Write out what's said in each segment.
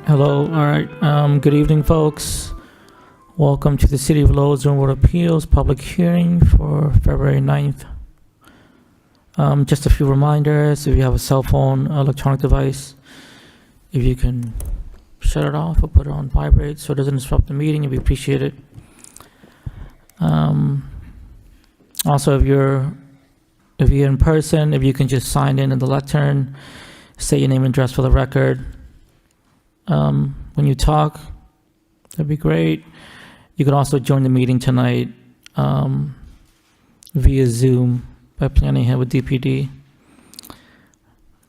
Hello, all right. Good evening, folks. Welcome to the City of Lowell Zoning Board of Appeals public hearing for February 9th. Just a few reminders. If you have a cell phone, electronic device, if you can shut it off or put it on vibrate so it doesn't disrupt the meeting, we appreciate it. Also, if you're in person, if you can just sign in the lectern, say your name and address for the record. When you talk, that'd be great. You can also join the meeting tonight via Zoom by planning ahead with DPD.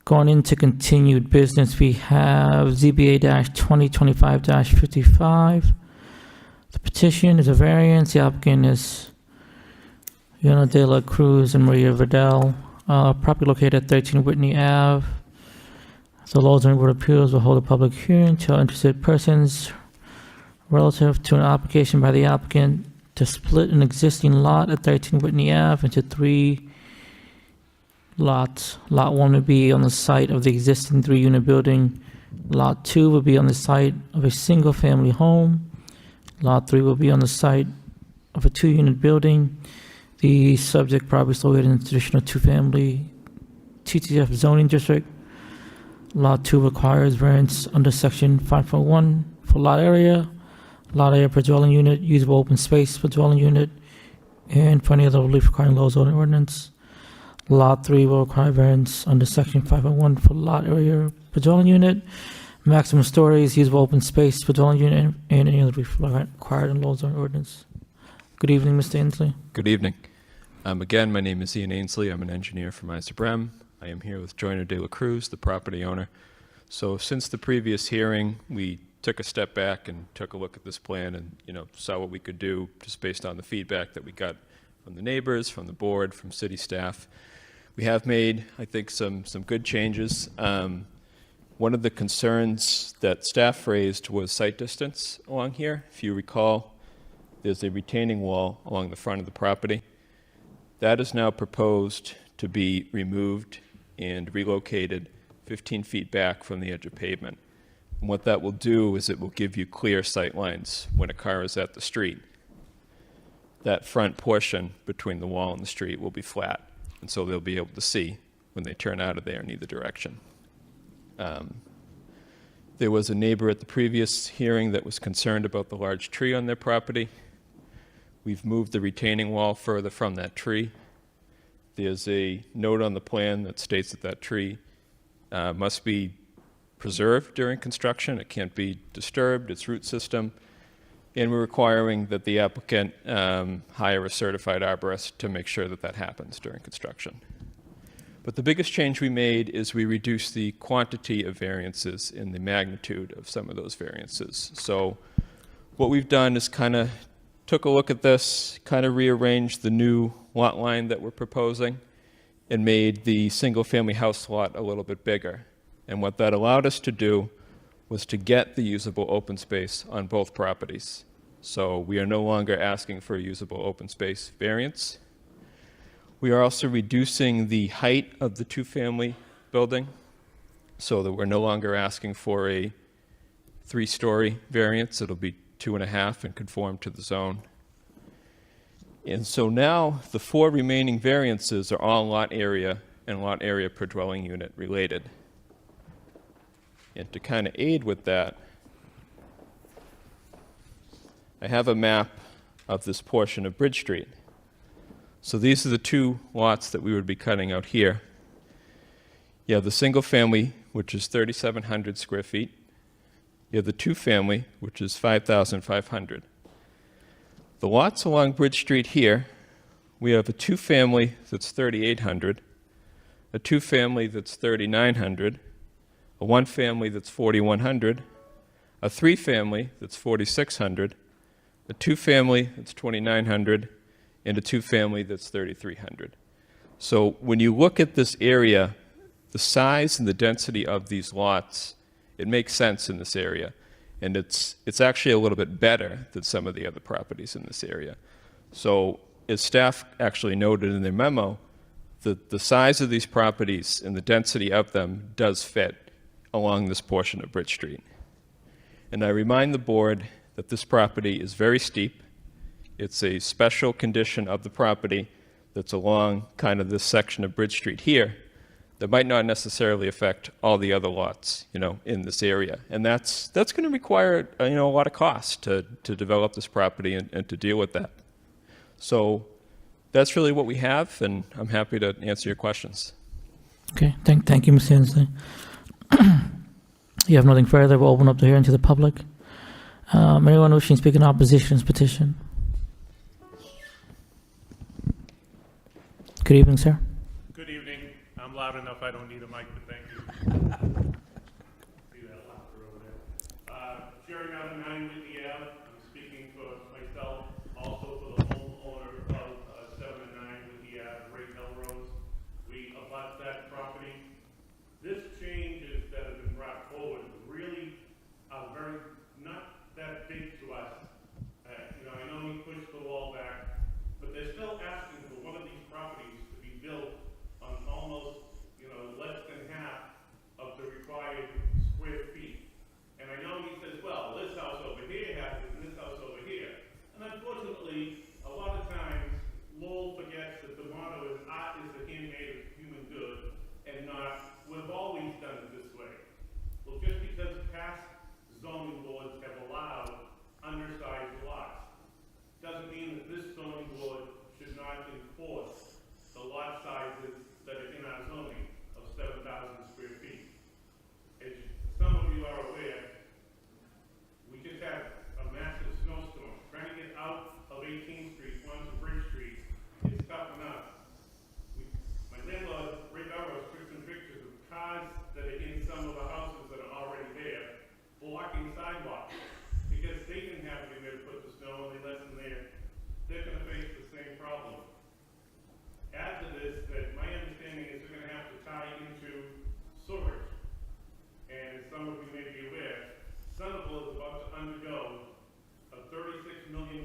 Going into continued business, we have ZBA-2025-55. The petition is a variance. The applicant is Yona de la Cruz and Maria Vidal. Property located at 13 Whitney Ave. The Lowell Zoning Board of Appeals will hold a public hearing to interested persons relative to an application by the applicant to split an existing lot at 13 Whitney Ave into 3 lots. Lot 1 would be on the site of the existing 3-unit building. Lot 2 would be on the site of a single-family home. Lot 3 will be on the site of a 2-unit building. The subject property is located in a traditional 2-family TTF zoning district. Lot 2 requires variance under section 5.1 for lot area per dwelling unit, usable open space per dwelling unit, and for any other relief requiring Lowell zoning ordinance. Lot 3 will require variance under section 5.1 for lot area per dwelling unit, maximum stories, usable open space per dwelling unit, and any other relief required in Lowell zoning ordinance. Good evening, Mr. Ainsley. Good evening. Again, my name is Ian Ainsley. I'm an engineer from Brem. I am here with Joyner de la Cruz, the property owner. So since the previous hearing, we took a step back and took a look at this plan and, saw what we could do just based on the feedback that we got from the neighbors, from the board, from city staff. We have made, I think, some good changes. One of the concerns that staff raised was sight distance along here. If you recall, there's a retaining wall along the front of the property. That is now proposed to be removed and relocated 15 feet back from the edge of pavement. And what that will do is it will give you clear sight lines when a car is at the street. That front portion between the wall and the street will be flat, and so they'll be able to see when they turn out of there in either direction. There was a neighbor at the previous hearing that was concerned about the large tree on their property. We've moved the retaining wall further from that tree. There's a note on the plan that states that that tree must be preserved during construction. It can't be disturbed, its root system. And we're requiring that the applicant hire a certified arborist to make sure that that happens during construction. But the biggest change we made is we reduced the quantity of variances and the magnitude of some of those variances. So what we've done is kind of took a look at this, kind of rearranged the new lot line that we're proposing and made the single-family house lot a little bit bigger. And what that allowed us to do was to get the usable open space on both properties. So we are no longer asking for a usable open space variance. We are also reducing the height of the two-family building so that we're no longer asking for a 3-story variance. It'll be 2.5 and conform to the zone. And so now the 4 remaining variances are all lot area and lot area per dwelling unit related. And to kind of aid with that, I have a map of this portion of Bridge Street. So these are the 2 lots that we would be cutting out here. You have the single family, which is 3,700 square feet. You have the 2-family, which is 5,500. The lots along Bridge Street here, we have a 2-family that's 3,800, a 2-family that's 3,900, a 1-family that's 4,100, a 3-family that's 4,600, a 2-family that's 2,900, and a 2-family that's 3,300. So when you look at this area, the size and the density of these lots, it makes sense in this area. And it's actually a little bit better than some of the other properties in this area. So as staff actually noted in their memo, the size of these properties and the density of them does fit along this portion of Bridge Street. And I remind the board that this property is very steep. It's a special condition of the property that's along kind of this section of Bridge Street here that might not necessarily affect all the other lots, in this area. And that's going to require, a lot of cost to develop this property and to deal with that. So that's really what we have, and I'm happy to answer your questions. Okay, thank you, Mr. Hensley. You have nothing further. We'll open up the hearing to the public. Anyone wishing to speak in opposition to this petition? Good evening, sir. Good evening. I'm loud enough. I don't need a mic, but thank you. See that laughter over there. Sharing out of 9 Whitney Ave. I'm speaking for myself, also for the homeowner of 7 and 9 Whitney Ave, Ray Melrose. We abut that property. This changes that have been brought forward really are very not that big to us. I know we pushed the wall back, but they're still asking for one of these properties to be built on almost, less than half of the required square feet. And I know he says, well, this house over here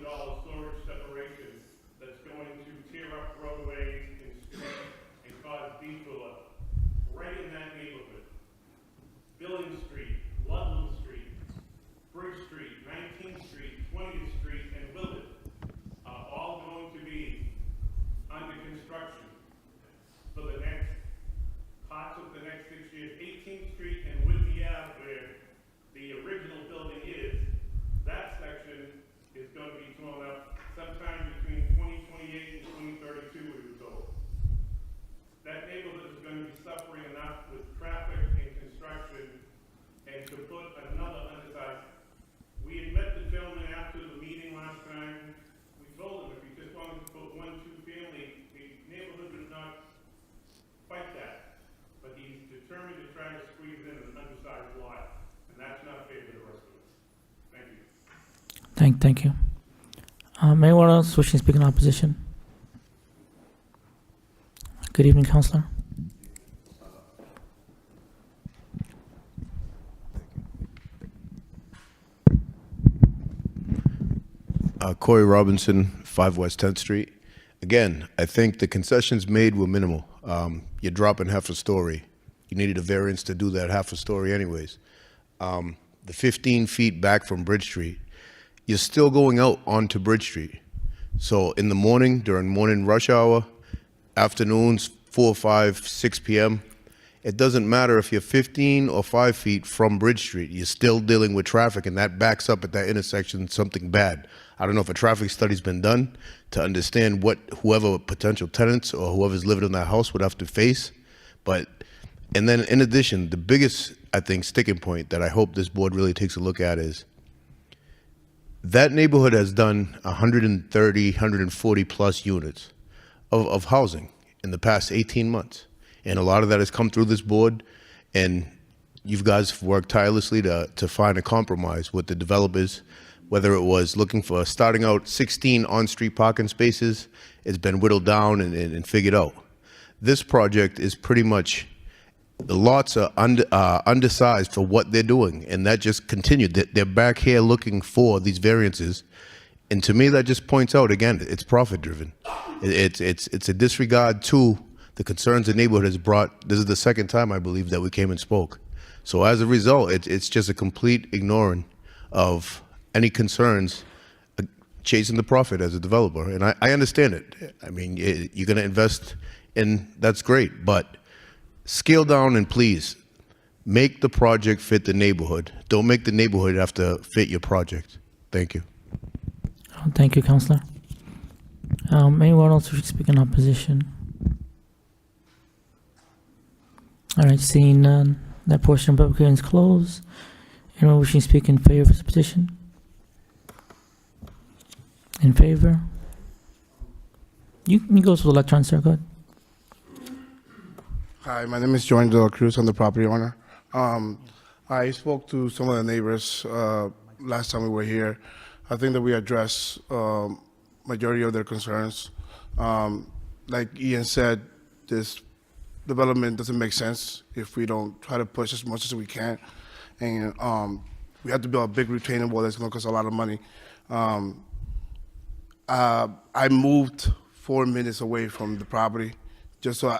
million storage separation that's going to tear up roadways and streets and cause detour right in that neighborhood. Billings Street, Ludlam Street, Bridge Street, 19th Street, 20th Street, and Willard are all going to be under construction for the next, parts of the next 6 years. 18th Street and Whitney Ave, where the original building is, that section is going to be torn up sometime between 2028 and 2032, we were told. That neighborhood is going to be suffering enough with traffic and construction, and to put another undersized. We had met the gentleman after the meeting last time. We told him if he just wanted to put 1, 2 family, the neighborhood would not fight that. But he's determined to try to squeeze in an undersized lot, and that's not fair to the rest of us. Thank you. Thank you. Anyone else wishing to speak in opposition? Good evening, Councillor. Corey Robinson, 5 West 10th Street. Again, I think the concessions made were minimal. You're dropping half a story. You needed a variance to do that half a story anyways. The 15 feet back from Bridge Street, you're still going out onto Bridge Street. So in the morning, during morning rush hour, afternoons, 4, 5, 6 p.m., it doesn't matter if you're 15 or 5 feet from Bridge Street, you're still dealing with traffic, and that backs up at that intersection something bad. I don't know if a traffic study's been done to understand what whoever potential tenants or whoever's living in that house would have to face. And then in addition, the biggest, I think, sticking point that I hope this board really takes a look at is that neighborhood has done 130, 140 plus units of housing in the past 18 months. And a lot of that has come through this board, and you guys have worked tirelessly to find a compromise with the developers, whether it was looking for starting out 16 on-street parking spaces. It's been whittled down and figured out. This project is pretty much, the lots are undersized for what they're doing, and that just continued. They're back here looking for these variances, and to me that just points out, again, it's profit driven. It's a disregard to the concerns the neighborhood has brought. This is the second time, I believe, that we came and spoke. So as a result, it's just a complete ignoring of any concerns, chasing the profit as a developer. And I understand it. I mean, you're going to invest in, that's great, but scale down and please make the project fit the neighborhood. Don't make the neighborhood have to fit your project. Thank you. Thank you, Councillor. Anyone else wishing to speak in opposition? All right, seeing none, that portion of public hearing is closed. Anyone wishing to speak in favor of this petition? In favor? You can go to the electron, sir. Go ahead. Hi, my name is Jordan De La Cruz. I'm the property owner. I spoke to some of the neighbors last time we were here. I think that we addressed majority of their concerns. Like Ian said, this development doesn't make sense if we don't try to push as much as we can. And we have to build a big retaining wall that's going to cost a lot of money. I moved 4 minutes away from the property just so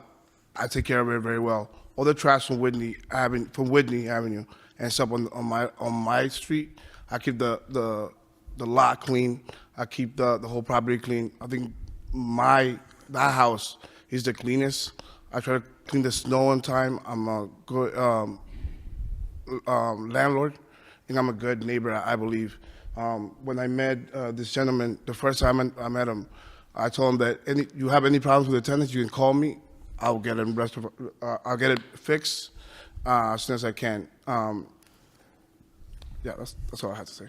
I take care of it very well. All the trash from Whitney Avenue ends up on my street. I keep the lot clean. I keep the whole property clean. I think that house is the cleanest. I try to clean the snow on time. I'm a good landlord, and I'm a good neighbor, I believe. When I met this gentleman, the first time I met him, I told him that you have any problems with the tenants, you can call me. I'll get it fixed as soon as I can. Yeah, that's all I have to say.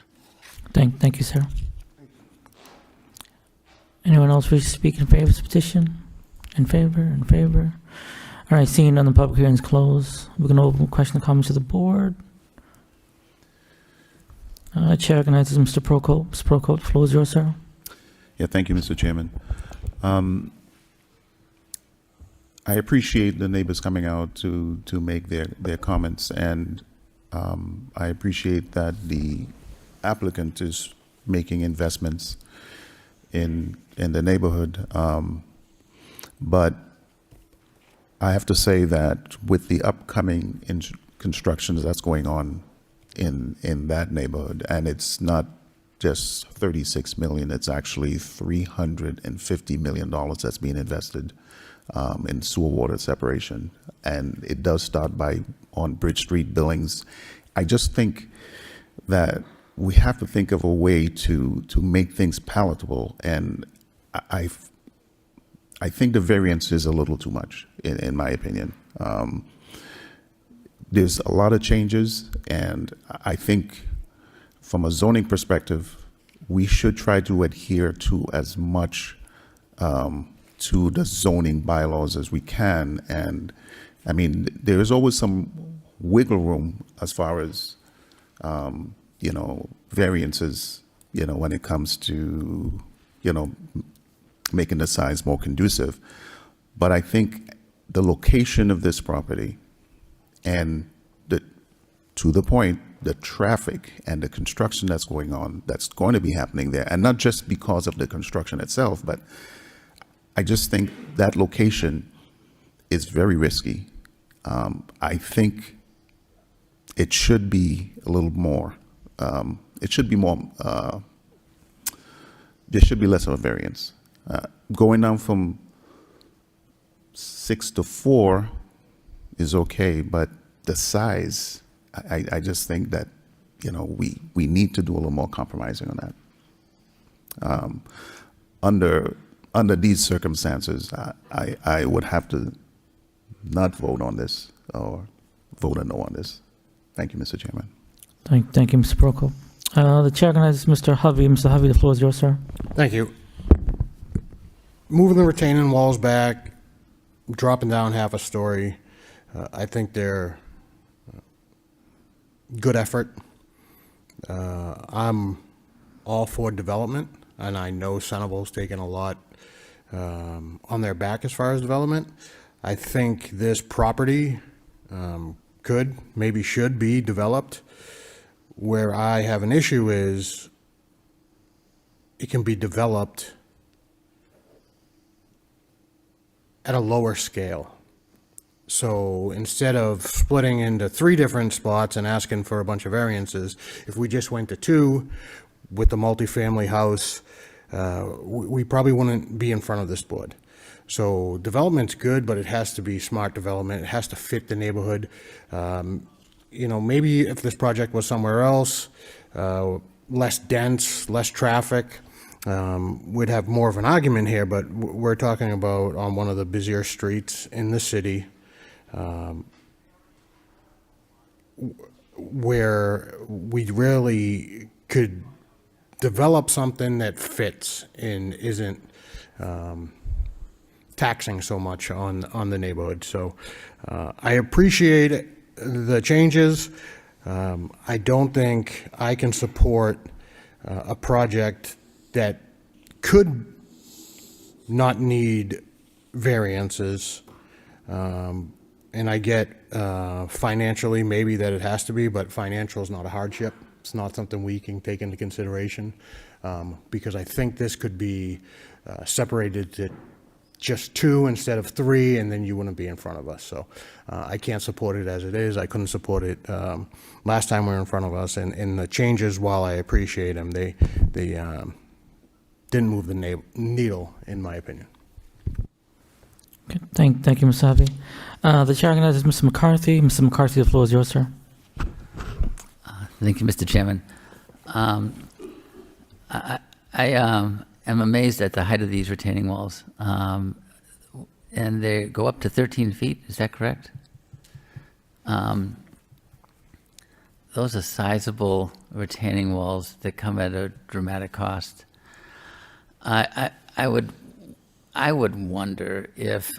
Thank you, sir. Anyone else wish to speak in favor of this petition? In favor? In favor? All right, seeing none, the public hearing is closed. We're going to open question and comments to the board. Chair recognizes Mr. Procope. Mr. Procope, the floor is yours, sir. Yeah, thank you, Mr. Chairman. I appreciate the neighbors coming out to make their comments, and I appreciate that the applicant is making investments in the neighborhood. But I have to say that with the upcoming constructions that's going on in that neighborhood, and it's not just 36 million, it's actually $350 million that's being invested in sewer water separation. And it does start on Bridge Street, Billings. I just think that we have to think of a way to make things palatable. And I think the variance is a little too much, in my opinion. There's a lot of changes, and I think from a zoning perspective, we should try to adhere to as much to the zoning bylaws as we can. And I mean, there is always some wiggle room as far as, variances, when it comes to, making the size more conducive. But I think the location of this property and to the point, the traffic and the construction that's going to be happening there, and not just because of the construction itself, but I just think that location is very risky. I think it should be a little more, it should be more, there should be less of a variance. Going down from 6 to 4 is okay, but the size, I just think that, we need to do a little more compromising on that. Under these circumstances, I would have to not vote on this or vote a no on this. Thank you, Mr. Chairman. Thank you, Mr. Prokop. The chair recognizes Mr. Hovey. Mr. Hovey, the floor is yours, sir. Thank you. Moving the retaining walls back, dropping down half a story, I think they're good effort. I'm all for development, and I know Centerville's taken a lot on their back as far as development. I think this property could, maybe should be developed. Where I have an issue is it can be developed at a lower scale. So instead of splitting into 3 different spots and asking for a bunch of variances, if we just went to 2 with the multifamily house, we probably wouldn't be in front of this board. So development's good, but it has to be smart development. It has to fit the neighborhood. Maybe if this project was somewhere else, less dense, less traffic, we'd have more of an argument here, but we're talking about on one of the busier streets in the city, where we really could develop something that fits and isn't taxing so much on the neighborhood. So I appreciate the changes. I don't think I can support a project that could not need variances. And I get financially maybe that it has to be, but financial is not a hardship. It's not something we can take into consideration, because I think this could be separated to just 2 instead of 3, and then you wouldn't be in front of us. So I can't support it as it is. I couldn't support it last time we were in front of us. And the changes, while I appreciate them, they didn't move the needle, in my opinion. Okay, thank you, Mr. Hovey. The chair recognizes Mr. McCarthy. Mr. McCarthy, the floor is yours, sir. Thank you, Mr. Chairman. I am amazed at the height of these retaining walls. And they go up to 13 feet, is that correct? Those are sizable retaining walls that come at a dramatic cost. I would wonder if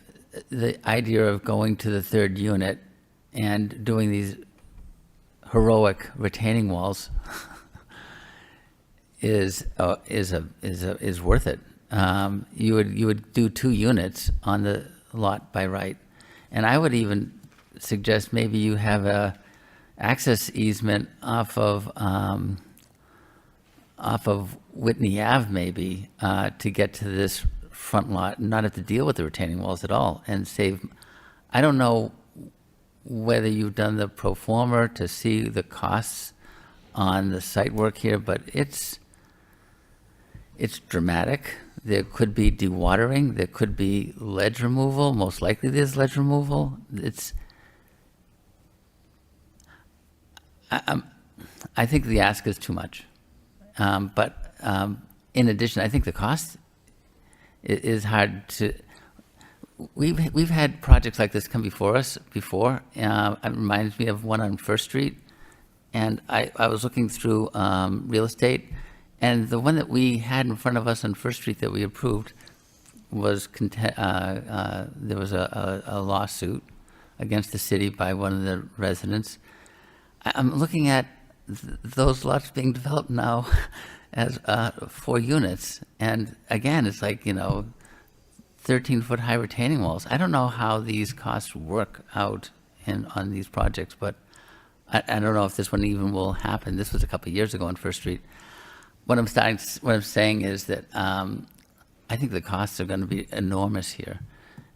the idea of going to the 3rd unit and doing these heroic retaining walls is worth it. You would do 2 units on the lot by right, and I would even suggest maybe you have a access easement off of off of Whitney Ave maybe to get to this front lot, and not have to deal with the retaining walls at all, and save. I don't know whether you've done the pro forma to see the costs on the site work here, but it's dramatic. There could be dewatering, there could be ledge removal, most likely there's ledge removal. I think the ask is too much. But in addition, I think the cost is hard to. We've had projects like this come before us before. It reminds me of one on First Street, and I was looking through real estate, and the one that we had in front of us on First Street that we approved was there was a lawsuit against the city by one of the residents. I'm looking at those lots being developed now as 4 units, and again, it's like 13-foot high retaining walls. I don't know how these costs work out on these projects, but I don't know if this one even will happen. This was a couple of years ago on First Street. What I'm saying is that I think the costs are going to be enormous here.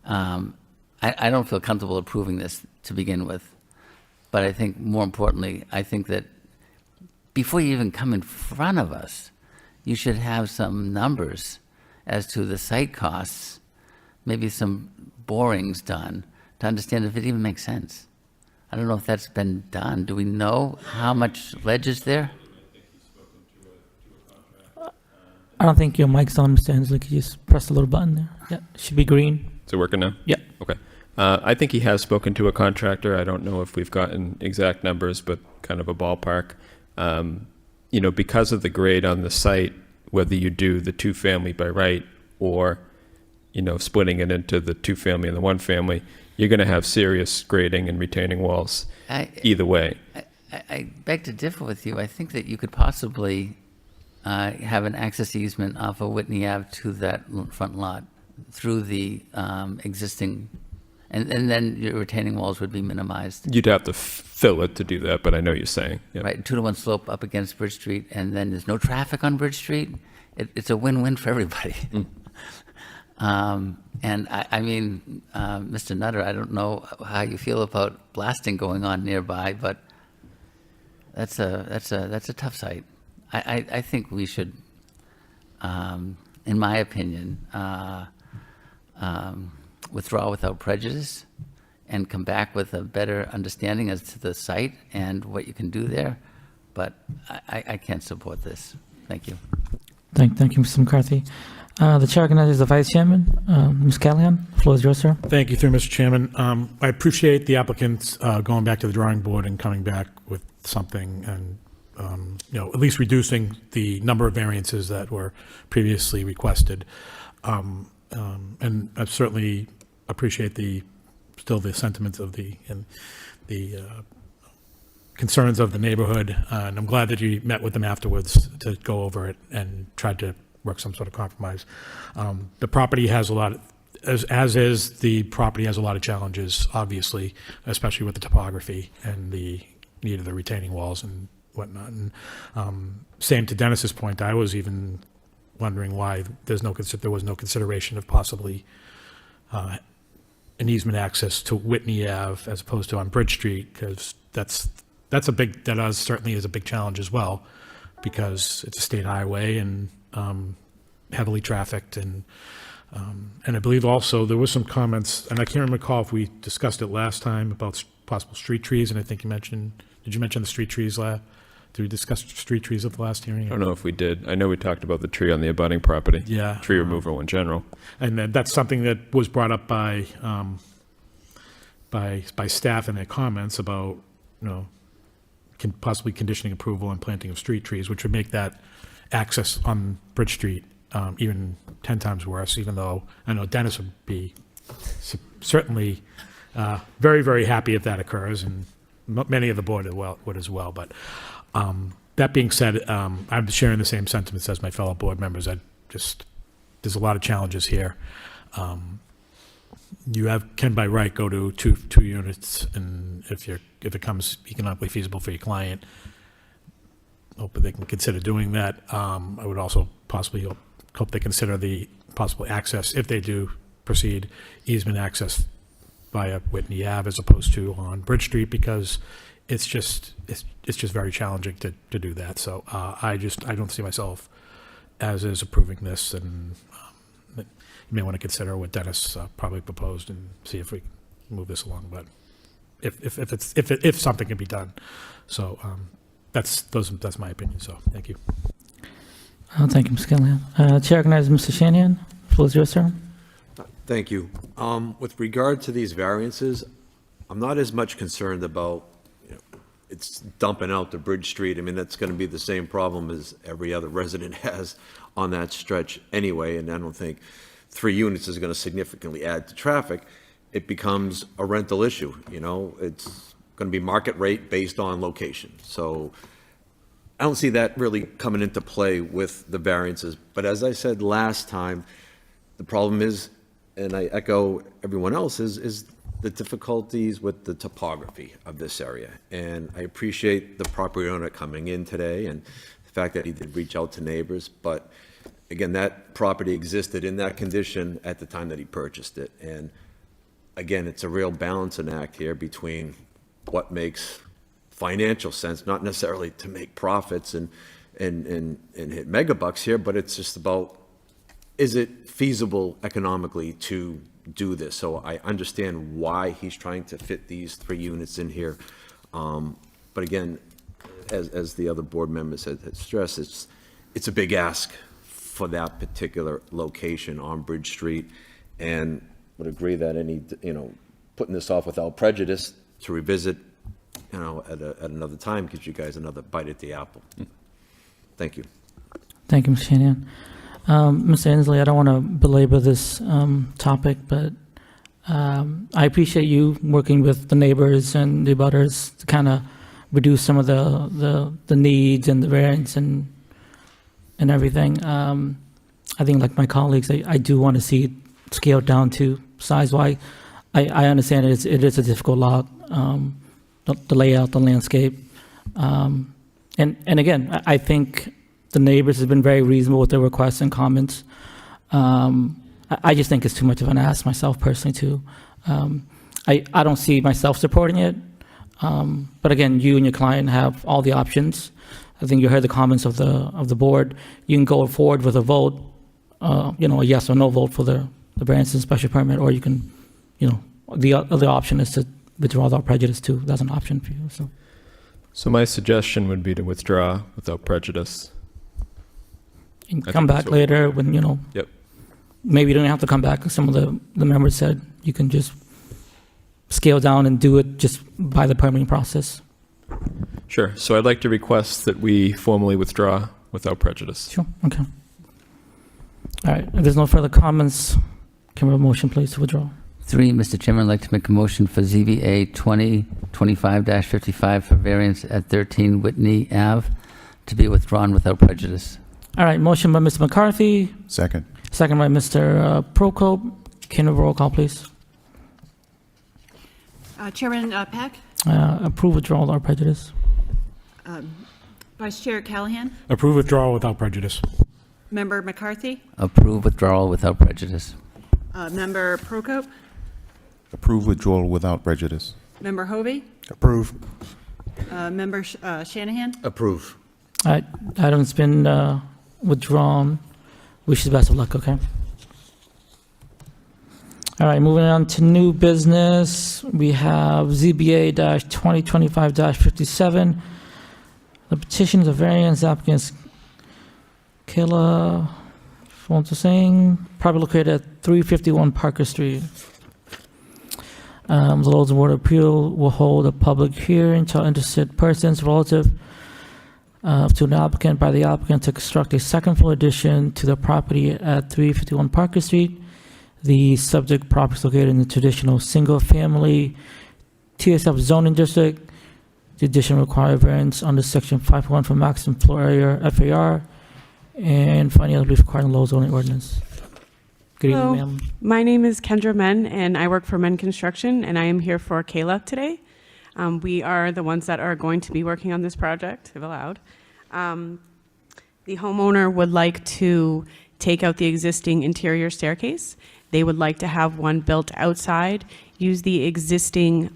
I don't feel comfortable approving this to begin with, but I think more importantly, I think that before you even come in front of us, you should have some numbers as to the site costs, maybe some borings done to understand if it even makes sense. I don't know if that's been done. Do we know how much ledge is there? I don't think your mic's on, Mr. Hensley. Could you just press the little button there? Yeah, it should be green. Is it working now? Yeah. Okay. I think he has spoken to a contractor. I don't know if we've gotten exact numbers, but kind of a ballpark. Because of the grade on the site, whether you do the 2-family by right or, splitting it into the 2-family and the 1-family, you're going to have serious grading and retaining walls either way. I beg to differ with you. I think that you could possibly have an access easement off of Whitney Ave to that front lot through the existing, and then your retaining walls would be minimized. You'd have to fill it to do that, but I know you're saying. Yeah. Right, 2-to-1 slope up against Bridge Street, and then there's no traffic on Bridge Street. It's a win-win for everybody. And I mean, Mr. Nutter, I don't know how you feel about blasting going on nearby, but that's a tough site. I think we should, in my opinion, withdraw without prejudice and come back with a better understanding as to the site and what you can do there. But I can't support this. Thank you. Thank you, Mr. McCarthy. The chair recognizes the vice chairman, Ms. Callahan. The floor is yours, sir. Thank you, through Mr. Chairman. I appreciate the applicants going back to the drawing board and coming back with something and, at least reducing the number of variances that were previously requested. And I certainly appreciate the sentiments of the concerns of the neighborhood. And I'm glad that you met with them afterwards to go over it and tried to work some sort of compromise. The property has a lot of, the property has a lot of challenges, obviously, especially with the topography and the need of the retaining walls and whatnot. And same to Dennis's point, I was even wondering why there was no consideration of possibly an easement access to Whitney Ave as opposed to on Bridge Street, because that certainly is a big challenge as well, because it's a state highway and heavily trafficked, and I believe also there was some comments, and I can't recall if we discussed it last time about possible street trees, and I think did you mention the street trees did we discuss street trees at the last hearing? I don't know if we did. I know we talked about the tree on the abutting property. Yeah. Tree removal in general. And then that's something that was brought up by staff in their comments about, possibly conditioning approval and planting of street trees, which would make that access on Bridge Street even 10 times worse, even though I know Dennis would be certainly very, very happy if that occurs, and many of the board would as well. But that being said, I'm sharing the same sentiments as my fellow board members. There's a lot of challenges here. You can by right go to two units, and if it comes economically feasible for your client, hope that they can consider doing that. I would also possibly hope they consider the possible access, if they do proceed, easement access via Whitney Ave as opposed to on Bridge Street, because it's just very challenging to do that. So I don't see myself as is approving this, and you may want to consider what Dennis probably proposed and see if we can move this along. But if something can be done, so that's my opinion. So thank you. Thank you, Mr. Callahan. Chair recognizes Mr. Shanahan. Floor is yours, sir. Thank you. With regard to these variances, I'm not as much concerned about, it's dumping out to Bridge Street. I mean, that's going to be the same problem as every other resident has on that stretch anyway, and I don't think 3 units is going to significantly add to traffic. It becomes a rental issue, it's going to be market rate based on location. So I don't see that really coming into play with the variances. But as I said last time, the problem is, and I echo everyone else, is the difficulties with the topography of this area. And I appreciate the property owner coming in today and the fact that he did reach out to neighbors. But again, that property existed in that condition at the time that he purchased it. And again, it's a real balancing act here between what makes financial sense, not necessarily to make profits and hit megabucks here, but it's just about, is it feasible economically to do this? So I understand why he's trying to fit these 3 units in here. But again, as the other board members had stressed, it's a big ask for that particular location on Bridge Street, and would agree that any, putting this off without prejudice to revisit, at another time gives you guys another bite at the apple. Thank you. Thank you, Mr. Shanahan. Mr. Inslee, I don't want to belabor this topic, but I appreciate you working with the neighbors and the abutters to kind of reduce some of the needs and the variance and everything. I think, like my colleagues, I do want to see it scaled down to size-wise. I understand it is a difficult lot, the layout, the landscape. And again, I think the neighbors have been very reasonable with their requests and comments. I just think it's too much of an ask myself personally too. I don't see myself supporting it. But again, you and your client have all the options. I think you heard the comments of the board. You can go forward with a vote, a yes or no vote for the variance and special permit, or you can, the other option is to withdraw without prejudice too. That's an option for you. So my suggestion would be to withdraw without prejudice. you can come back later when, Yep. maybe you don't have to come back. Some of the members said you can just scale down and do it just by the permitting process. Sure. So I'd like to request that we formally withdraw without prejudice. Sure, okay. All right, if there's no further comments, can we have a motion, please, to withdraw? 3, Mr. Chairman, I'd like to make a motion for ZBA 2025-55 for variance at 13 Whitney Ave to be withdrawn without prejudice. All right, motion by Mr. McCarthy, Second. second by Mr. Prokop. Can we have a roll call, please? Chairman Peck, Approve withdrawal without prejudice. Vice Chair Callahan, Approve withdrawal without prejudice. Member McCarthy, Approve withdrawal without prejudice. Member Prokop, Approve withdrawal without prejudice. Member Hovey, Approve. Member Shanahan. Approve. All right, item's been withdrawn. Wish you the best of luck, okay? All right, moving on to new business. We have ZBA-2025-57. The petition is a variance applicants Kayla Fontaine, probably located at 351 Parker Street. The Lowell Board of Appeal will hold a public hearing to interested persons relative to an applicant by the applicant to construct a second-floor addition to the property at 351 Parker Street. The subject property is located in the traditional single-family TSF zoning district. The addition requires variance under Section 5.1 for maximum floor area FAR and finding other relief required in Lowell zoning ordinance. Good Hello, evening, ma'am. my name is Kendra Men, and I work for Men Construction, and I am here for Kayla today. We are the ones that are going to be working on this project, if allowed. The homeowner would like to take out the existing interior staircase. They would like to have one built outside, use the existing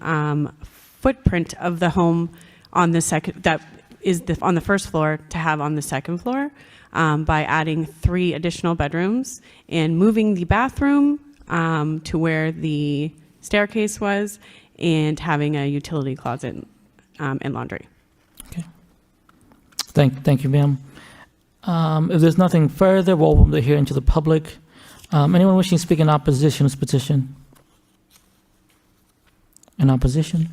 footprint of the home on the second, that is on the first floor, to have on the second floor, by adding 3 additional bedrooms and moving the bathroom to where the staircase was, and having a utility closet and laundry. Okay. Thank you, ma'am. If there's nothing further, we'll open the hearing to the public. Anyone wishing to speak in opposition to this petition? In opposition?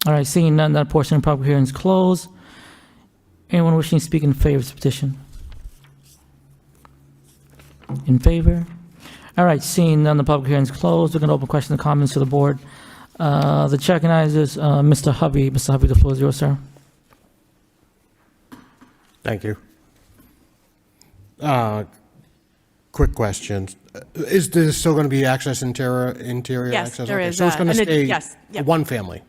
All right, seeing none, that portion of the public hearing is closed. Anyone wishing to speak in favor of this petition? In favor? All right, seeing none, the public hearing is closed. We're going to open questions and comments to the board. The chair recognizes Mr. Hovey. Mr. Hovey, the floor is yours, sir. Thank you. Quick question. Is there still going to be access interior Yes, access? there Okay, is, so it's going to and stay yes, yep. one family?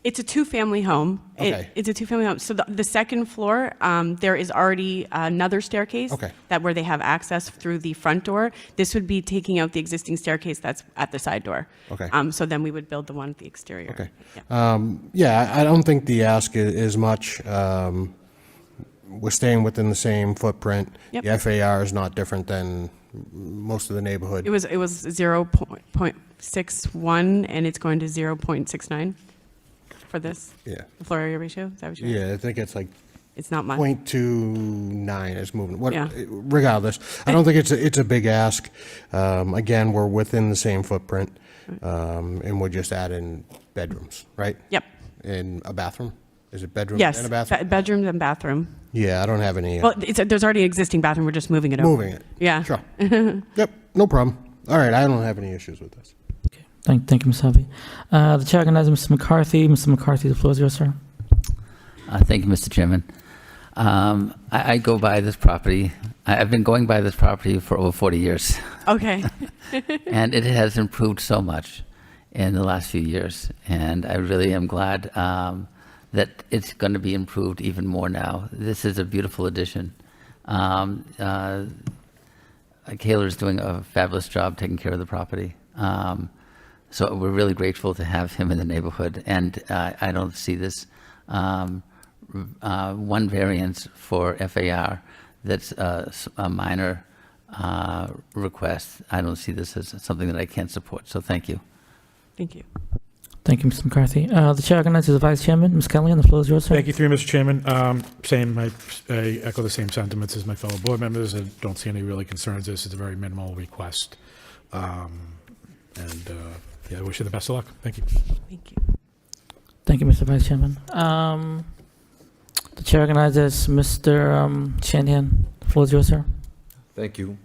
It's a 2-family home. Okay. It's a 2-family home. So the second floor, there is already another staircase. Okay. Where they have access through the front door. This would be taking out the existing staircase that's at the side door. Okay. So then we would build the one at the exterior. Okay. Yeah. Yeah, I don't think the ask is much. We're staying within the same footprint. Yep. The FAR is not different than most of the neighborhood. It was 0.61, and it's going to 0.69 for this. Yeah. The floor area ratio. Is that what you're? Yeah, I think it's like It's not much. 0.29 is moving. What, Yeah. regardless, I don't think it's a big ask. Again, we're within the same footprint, and we're just adding bedrooms, right? Yep. And a bathroom? Is it bedroom Yes. and a bathroom? Bedrooms and bathroom. Yeah, I don't have any. Well, there's already an existing bathroom. We're just moving it over. Moving it. Yeah. Sure. Yep, no problem. All right, I don't have any issues with this. Thank you, Ms. Hovey. The chair recognizes Mr. McCarthy. Mr. McCarthy, the floor is yours, sir. Thank you, Mr. Chairman. I go by this property. I've been going by this property for over 40 years, Okay. and it has improved so much in the last few years. And I really am glad that it's going to be improved even more now. This is a beautiful addition. Kayla is doing a fabulous job taking care of the property. So we're really grateful to have him in the neighborhood. And I don't see this one variance for FAR that's a minor request. I don't see this as something that I can't support. So thank you. Thank you. Thank you, Mr. McCarthy. The chair recognizes the vice chairman, Ms. Kellyanne. The floor is yours, sir. Thank you, through Mr. Chairman. I echo the same sentiments as my fellow board members. I don't see any really concerns. This is a very minimal request. Yeah, I wish you the best of luck. Thank you. Thank you. Thank you, Mr. Vice Chairman. The chair recognizes Mr. Shanahan. The floor is yours, sir. Thank you.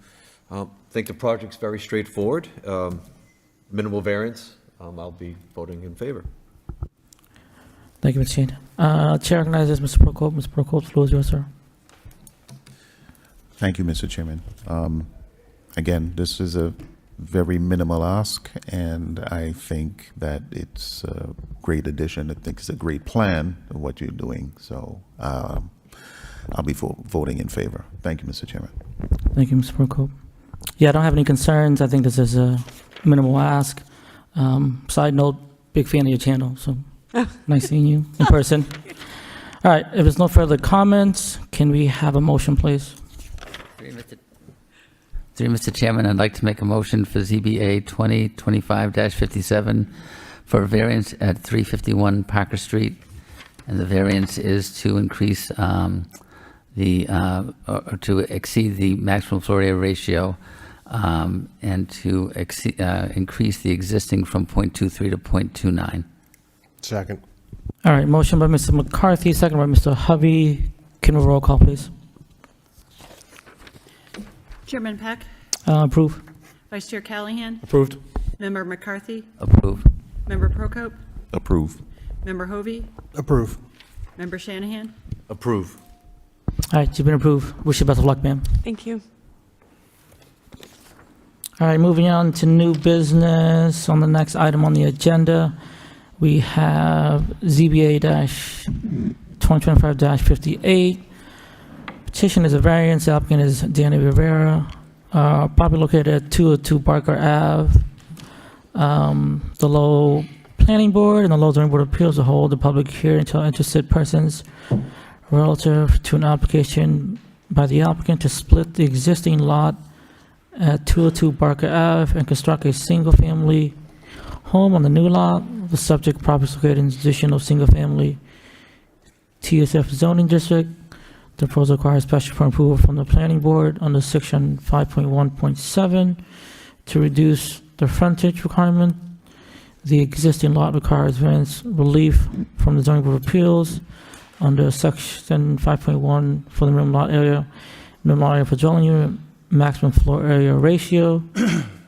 I think the project's very straightforward. Minimal variance. I'll be voting in favor. Thank you, Mr. Shanahan. Chair recognizes Mr. Prokop. Mr. Prokop, the floor is yours, sir. Thank you, Mr. Chairman. Again, this is a very minimal ask, and I think that it's a great addition. I think it's a great plan of what you're doing. So I'll be voting in favor. Thank you, Mr. Chairman. Thank you, Mr. Prokop. Yeah, I don't have any concerns. I think this is a minimal ask. Side note, big fan of your channel, so nice seeing you in person. All right, if there's no further comments, can we have a motion, please? Through Mr. Chairman, I'd like to make a motion for ZBA 2025-57 for a variance at 351 Parker Street. And the variance is to increase to exceed the maximum floor area ratio and to increase the existing from 0.23 to 0.29. Second. All right, motion by Mr. McCarthy, second by Mr. Hovey. Can we roll call, please? Chairman Peck, Approve. Vice Chair Callahan, Approved. Member McCarthy, Approve. Member Prokop, Approve. Member Hovey, Approve. Member Shanahan. Approve. All right, you've been approved. Wish you best of luck, ma'am. Thank you. All right, moving on to new business. On the next item on the agenda, we have ZBA 2025-58. Petition is a variance. The applicant is Danny Rivera. Property located at 202 Barker Ave. The Lowell Planning Board and the Lowell Zoning Board of Appeals will hold a public hearing to interested persons relative to an application by the applicant to split the existing lot at 202 Barker Ave and construct a single-family home on the new lot. The subject property is located in additional single-family TSF zoning district. The proposal requires special permit approval from the planning board under section 5.1.7 to reduce the frontage requirement. The existing lot requires variance relief from the zoning board of appeals under section 5.1 for the minimum lot area for dwelling unit, maximum floor area ratio,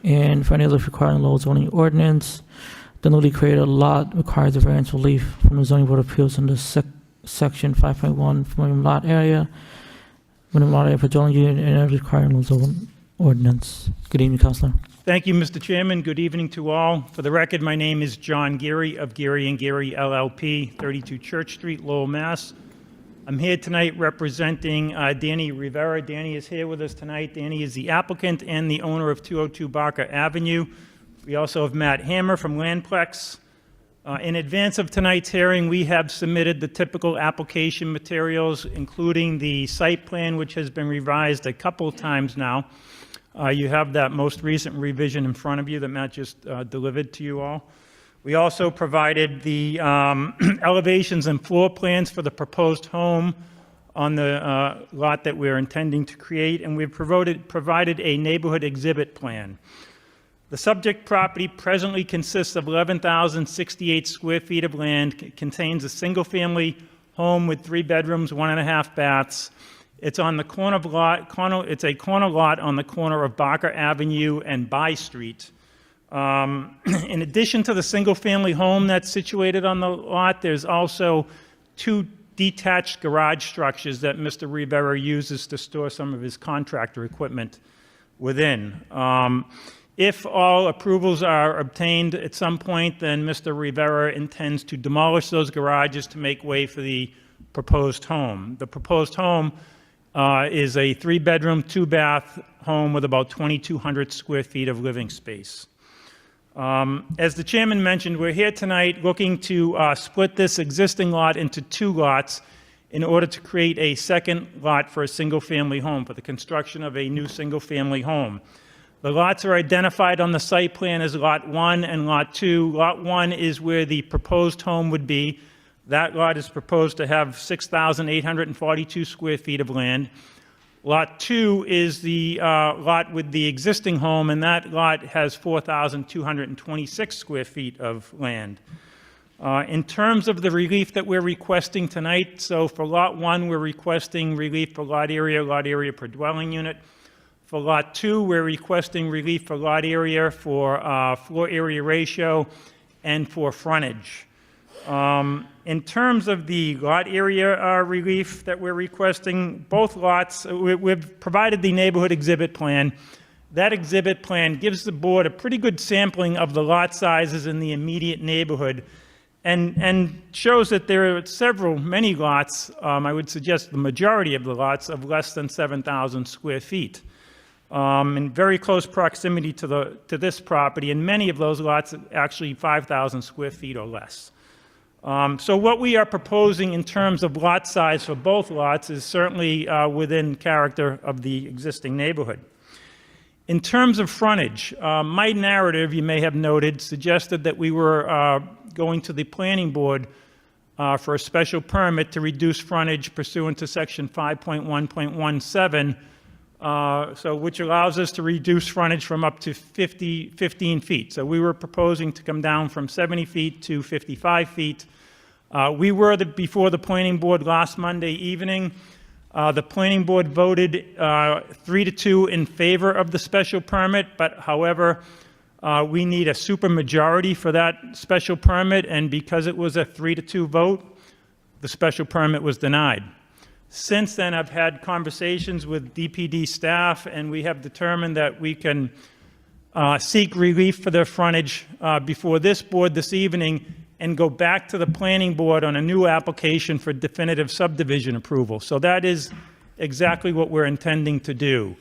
and for any other requiring Lowell zoning ordinance. The newly created lot requires a variance relief from the zoning board of appeals under section 5.1 for minimum lot area for dwelling unit, and other requiring Lowell zoning ordinance. Good evening, Councilor. Thank you, Mr. Chairman. Good evening to all. For the record, my name is John Geary of Geary & Geary LLP, 32 Church Street, Lowell, Mass. I'm here tonight representing Danny Rivera. Danny is here with us tonight. Danny is the applicant and the owner of 202 Barker Avenue. We also have Matt Hammer from Landplex. In advance of tonight's hearing, we have submitted the typical application materials, including the site plan, which has been revised a couple of times now. You have that most recent revision in front of you that Matt just delivered to you all. We also provided the elevations and floor plans for the proposed home on the lot that we're intending to create, and we've provided a neighborhood exhibit plan. The subject property presently consists of 11,068 square feet of land, contains a single-family home with 3 bedrooms, 1.5 baths. It's on the it's a corner lot on the corner of Barker Avenue and By Street. In addition to the single-family home that's situated on the lot, there's also 2 detached garage structures that Mr. Rivera uses to store some of his contractor equipment within. If all approvals are obtained at some point, then Mr. Rivera intends to demolish those garages to make way for the proposed home. The proposed home is a 3-bedroom, 2-bath home with about 2,200 square feet of living space. As the chairman mentioned, we're here tonight looking to split this existing lot into 2 lots in order to create a second lot for a single-family home, for the construction of a new single-family home. The lots are identified on the site plan as Lot 1 and Lot 2. Lot 1 is where the proposed home would be. That lot is proposed to have 6,842 square feet of land. Lot 2 is the lot with the existing home, and that lot has 4,226 square feet of land. In terms of the relief that we're requesting tonight, so for Lot 1, we're requesting relief for lot area per dwelling unit. For Lot 2, we're requesting relief for lot area, for floor area ratio, and for frontage. In terms of the lot area relief that we're requesting, both lots, we've provided the neighborhood exhibit plan. That exhibit plan gives the board a pretty good sampling of the lot sizes in the immediate neighborhood and shows that there are many lots, I would suggest the majority of the lots, of less than 7,000 square feet. In very close proximity to this property, and many of those lots are actually 5,000 square feet or less. So what we are proposing in terms of lot size for both lots is certainly within character of the existing neighborhood. In terms of frontage, my narrative, you may have noted, suggested that we were going to the planning board for a special permit to reduce frontage pursuant to section 5.1.17, which allows us to reduce frontage from up to 15 feet. So we were proposing to come down from 70 feet to 55 feet. We were before the planning board last Monday evening. The planning board voted 3-2 in favor of the special permit, but however, we need a supermajority for that special permit, and because it was a 3-2 vote, the special permit was denied. Since then, I've had conversations with DPD staff, and we have determined that we can seek relief for their frontage before this board this evening and go back to the planning board on a new application for definitive subdivision approval. So that is exactly what we're intending to do,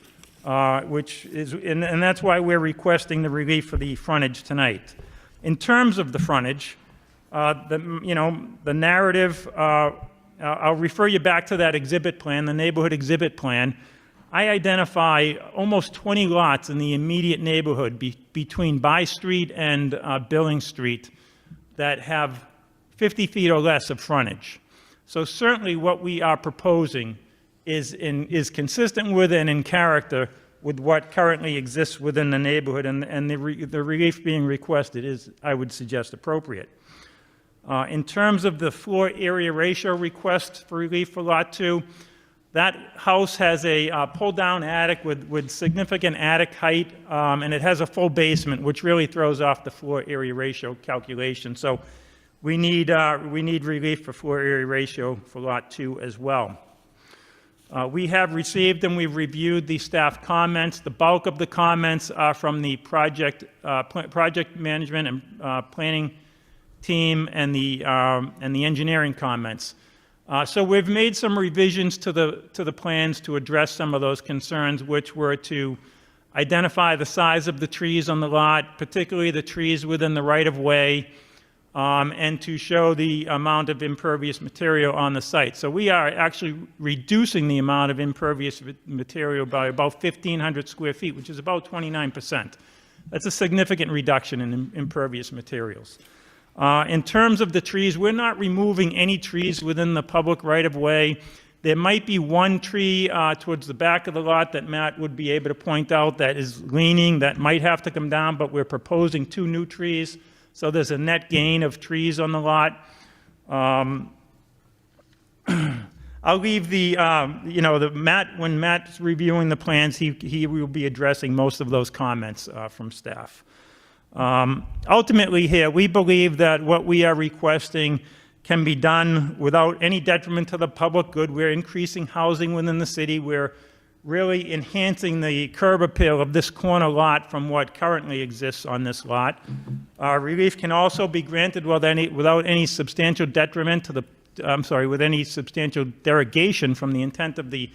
and that's why we're requesting the relief for the frontage tonight. In terms of the frontage, the narrative, I'll refer you back to that exhibit plan, the neighborhood exhibit plan. I identify almost 20 lots in the immediate neighborhood between By Street and Billings Street that have 50 feet or less of frontage. So certainly what we are proposing is consistent with and in character with what currently exists within the neighborhood, and the relief being requested is, I would suggest, appropriate. In terms of the floor area ratio request for relief for Lot 2, that house has a pull-down attic with significant attic height, and it has a full basement, which really throws off the floor area ratio calculation. So we need relief for floor area ratio for Lot 2 as well. We have received and we've reviewed the staff comments. The bulk of the comments are from the project management and planning team and the engineering comments. So we've made some revisions to the plans to address some of those concerns, which were to identify the size of the trees on the lot, particularly the trees within the right-of-way, and to show the amount of impervious material on the site. So we are actually reducing the amount of impervious material by about 1,500 square feet, which is about 29%. That's a significant reduction in impervious materials. In terms of the trees, we're not removing any trees within the public right-of-way. There might be one tree towards the back of the lot that Matt would be able to point out that is leaning, that might have to come down, but we're proposing 2 new trees. So there's a net gain of trees on the lot. I'll leave when Matt's reviewing the plans, he will be addressing most of those comments from staff. Ultimately here, we believe that what we are requesting can be done without any detriment to the public good. We're increasing housing within the city. We're really enhancing the curb appeal of this corner lot from what currently exists on this lot. Relief can also be granted without any substantial detriment to with any substantial derogation from the intent of the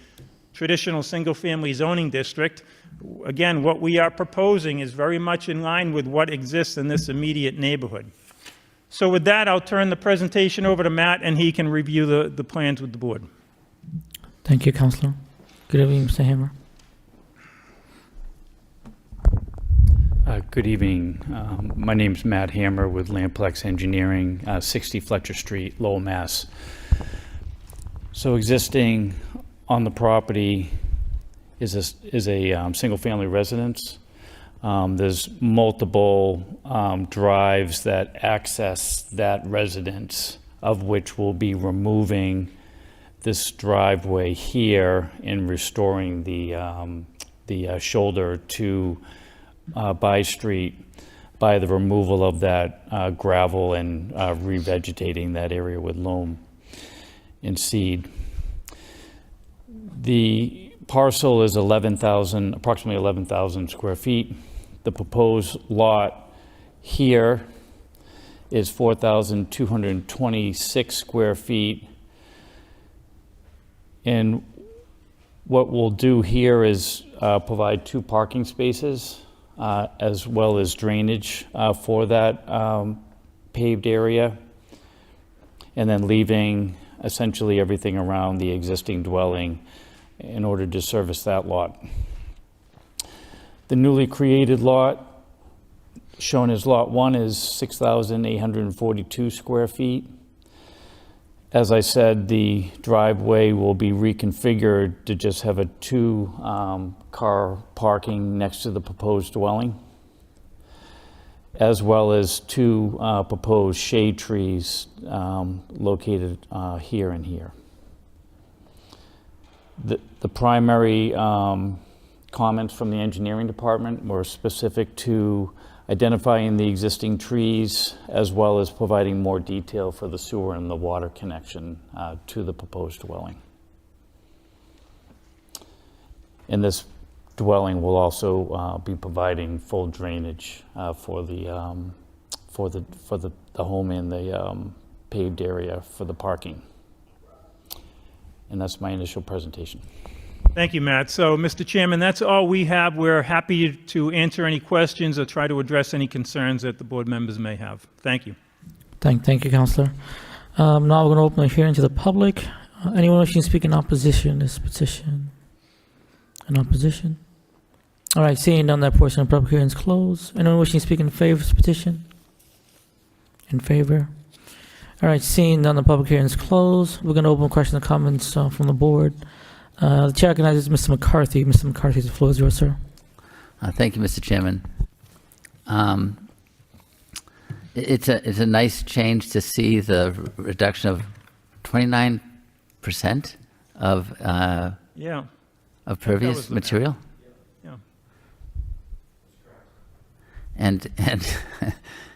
traditional single-family zoning district. Again, what we are proposing is very much in line with what exists in this immediate neighborhood. So with that, I'll turn the presentation over to Matt, and he can review the plans with the board. Thank you, Councilor. Good evening, Mr. Hammer. Good evening. My name is Matt Hammer with Lamplex Engineering, 60 Fletcher Street, Lowell, Mass. So existing on the property is a single-family residence. There's multiple drives that access that residence, of which we'll be removing this driveway here and restoring the shoulder to By Street by the removal of that gravel and revegetating that area with loam and seed. The parcel is approximately 11,000 square feet. The proposed lot here is 4,226 square feet. And what we'll do here is provide 2 parking spaces as well as drainage for that paved area, and then leaving essentially everything around the existing dwelling in order to service that lot. The newly created lot, shown as Lot 1, is 6,842 square feet. As I said, the driveway will be reconfigured to just have a 2-car parking next to the proposed dwelling, as well as 2 proposed shade trees located here and here. The primary comments from the engineering department were specific to identifying the existing trees, as well as providing more detail for the sewer and the water connection to the proposed dwelling. And this dwelling will also be providing full drainage for for the home and the paved area for the parking. And that's my initial presentation. Thank you, Matt. So, Mr. Chairman, that's all we have. We're happy to answer any questions or try to address any concerns that the board members may have. Thank you. Thank you, Councilor. Now we're going to open the hearing to the public. Anyone wishing to speak in opposition to this petition? In opposition? All right, seeing none, that portion of the public hearing is closed. Anyone wishing to speak in favor of this petition? In favor? All right, seeing none, the public hearing is closed. We're going to open questions and comments from the board. The chair recognizes Mr. McCarthy. Mr. McCarthy, the floor is yours, sir. Thank you, Mr. Chairman. It's a nice change to see the reduction of 29% of Yeah. of was pervious the material. Yeah. And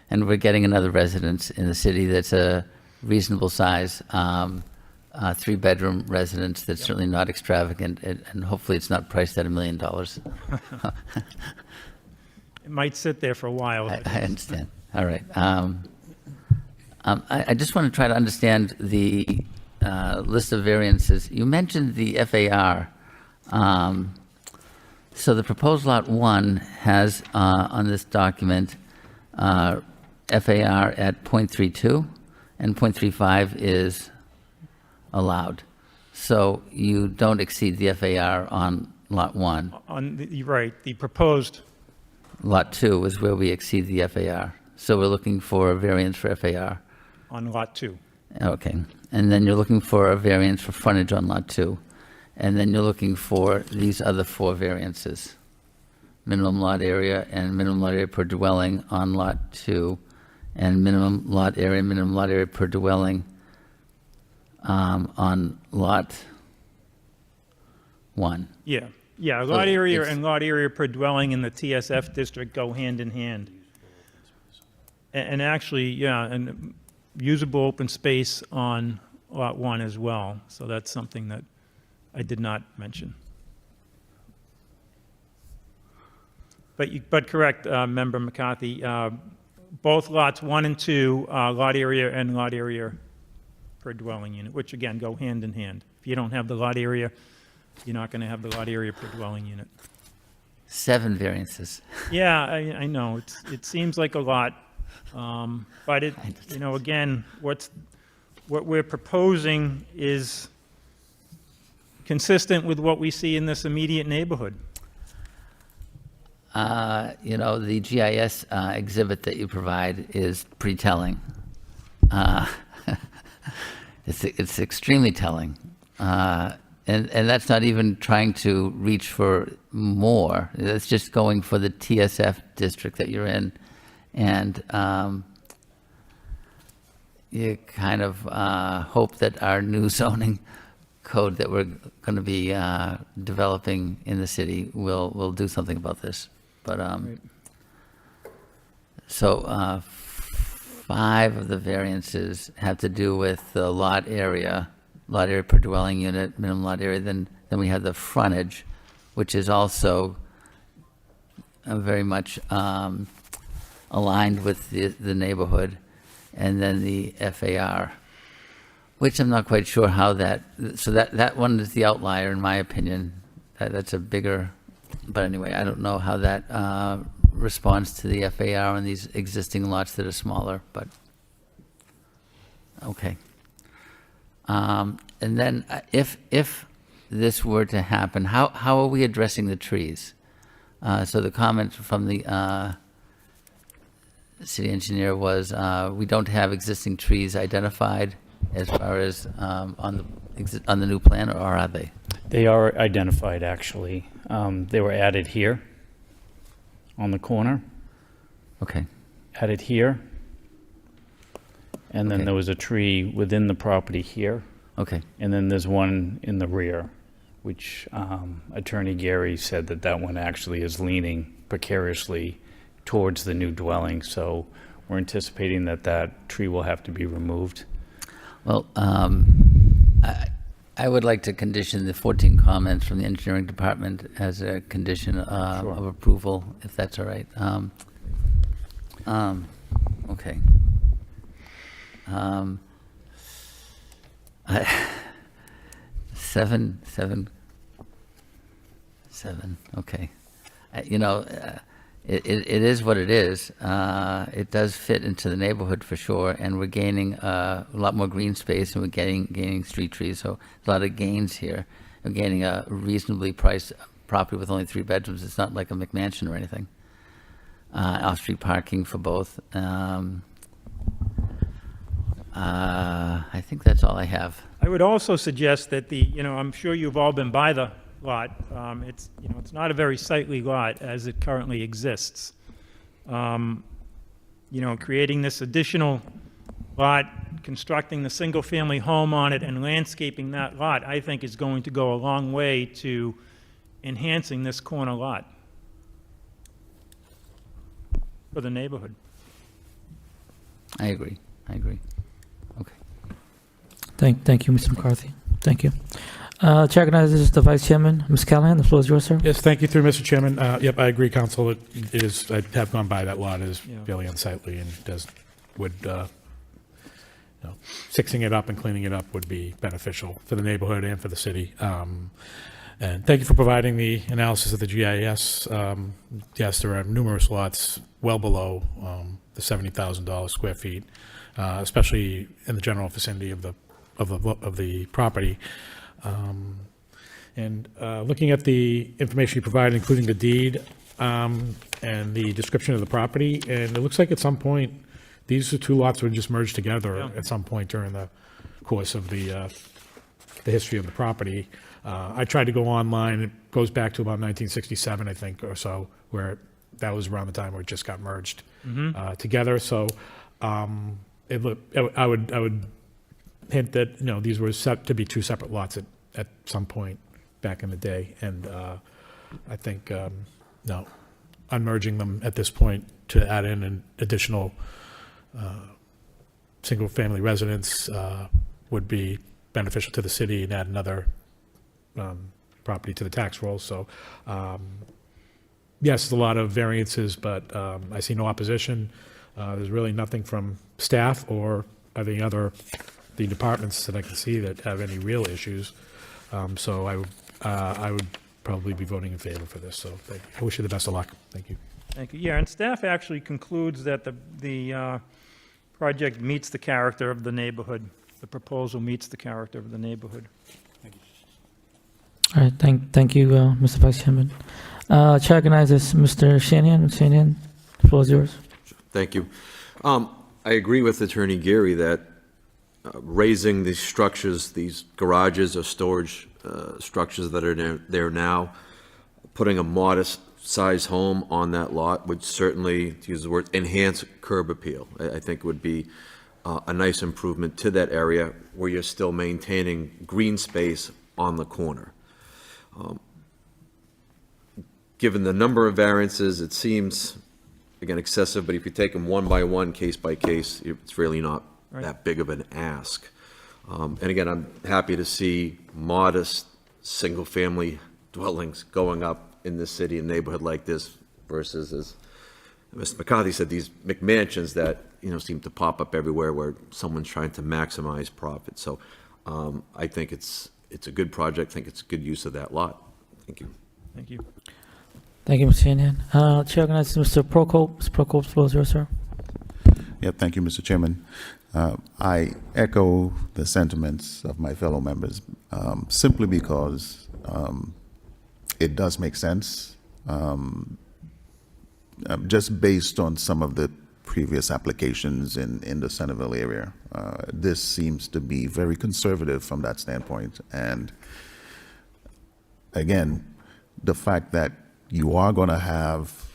and we're getting another residence in the city that's a reasonable size, 3-bedroom residence that's certainly not extravagant, and hopefully it's not priced at $1 million. It might sit there for a while. I understand. All right. I just want to try to understand the list of variances. You mentioned the FAR. So the proposed lot 1 has on this document FAR at 0.32, and 0.35 is allowed. So you don't exceed the FAR on lot 1. You're right, the proposed, Lot 2 is where we exceed the FAR. So we're looking for a variance for FAR. on lot 2. Okay. And then you're looking for a variance for frontage on lot 2. And then you're looking for these other 4 variances. Minimum lot area and minimum lot area per dwelling on lot 2, and minimum lot area per dwelling on lot 1. Yeah, So lot area it's- and lot area per dwelling in the TSF district go hand in hand. And actually, yeah, and usable open space on lot 1 as well. So that's something that I did not mention. But correct, Member McCarthy, both lots 1 and 2, lot area and lot area per dwelling unit, which again, go hand in hand. If you don't have the lot area, you're not going to have the lot area per dwelling unit. 7 variances. Yeah, I know, it seems like a lot, but it, again, what we're proposing is consistent with what we see in this immediate neighborhood. The GIS exhibit that you provide is pretty telling. It's extremely telling. And that's not even trying to reach for more. That's just going for the TSF district that you're in. And you kind of hope that our new zoning code that we're going to be developing in the city will do something about this. But so 5 of the variances have to do with the lot area per dwelling unit, minimum lot area. Then we have the frontage, which is also very much aligned with the neighborhood, and then the FAR, which I'm not quite sure how that one is the outlier in my opinion. That's a bigger, but anyway, I don't know how that responds to the FAR on these existing lots that are smaller, but okay. And then if this were to happen, how are we addressing the trees? So the comment from the city engineer was we don't have existing trees identified as far as on the new plan, or are they? They are identified, actually. They were added here on the corner, Okay. added here. And then Okay. there was a tree within the property here. Okay. And then there's one in the rear, which Attorney Gary said that one actually is leaning precariously towards the new dwelling. So we're anticipating that tree will have to be removed. Well, I would like to condition the 14 comments from the engineering department as a condition of approval, if that's all right. Okay. Seven, okay. It is what it is. It does fit into the neighborhood for sure, and we're gaining a lot more green space, and we're gaining street trees, so a lot of gains here. We're gaining a reasonably priced property with only 3 bedrooms. It's not like a McMansion or anything. Off-street parking for both. I think that's all I have. I would also suggest that I'm sure you've all been by the lot. It's not a very sightly lot as it currently exists. Creating this additional lot, constructing the single-family home on it, and landscaping that lot, I think is going to go a long way to enhancing this corner lot for the neighborhood. I agree. Okay. Thank you, Mr. McCarthy. Thank you. Chair recognizes the Vice Chairman, Ms. Callahan. The floor is yours, sir. Yes, thank you through Mr. Chairman. Yep, I agree, Council. It is, I have gone by that lot. It is fairly unsightly and fixing it up and cleaning it up would be beneficial for the neighborhood and for the city. And thank you for providing the analysis of the GIS. Yes, there are numerous lots well below the $70,000 square feet, especially in the general vicinity of the property. Looking at the information you provided, including the deed and the description of the property, and it looks like at some point these 2 lots were just merged together at some point during the course of the history of the property. I tried to go online. It goes back to about 1967, I think, or so, where that was around the time where it just got merged together. So I would hint that these were set to be 2 separate lots at some point back in the day, and I think unmerging them at this point to add in an additional single-family residence would be beneficial to the city and add another property to the tax roll. So yes, there's a lot of variances, but I see no opposition. There's really nothing from staff or the departments that I can see that have any real issues. So I would probably be voting in favor for this. So I wish you the best of luck. Thank you. Thank you. Yeah, and staff actually concludes that the project meets the character of the neighborhood. The proposal meets the character of the neighborhood. All right, thank you, Mr. Vice Chairman. Chair recognizes Mr. Shanahan. Mr. Shanahan, the floor is yours. Thank you. I agree with Attorney Geary that raising these structures, these garages or storage structures that are there now, putting a modest size home on that lot would certainly, to use the word, enhance curb appeal. I think it would be a nice improvement to that area where you're still maintaining green space on the corner. Given the number of variances, it seems, again, excessive, but if you take them one by one, case by case, it's really not that big of an ask. And again, I'm happy to see modest single-family dwellings going up in this city and neighborhood like this versus, as Mr. McCarthy said, these McMansions that seem to pop up everywhere where someone's trying to maximize profit. So I think it's a good project. I think it's a good use of that lot. Thank you. Thank you. Thank you, Mr. Shanahan. Chair recognizes Mr. Prokop. Mr. Prokop, the floor is yours, sir. Yeah, thank you, Mr. Chairman. I echo the sentiments of my fellow members simply because it does make sense. Just based on some of the previous applications in the Centerville area, this seems to be very conservative from that standpoint. And again, the fact that you are going to have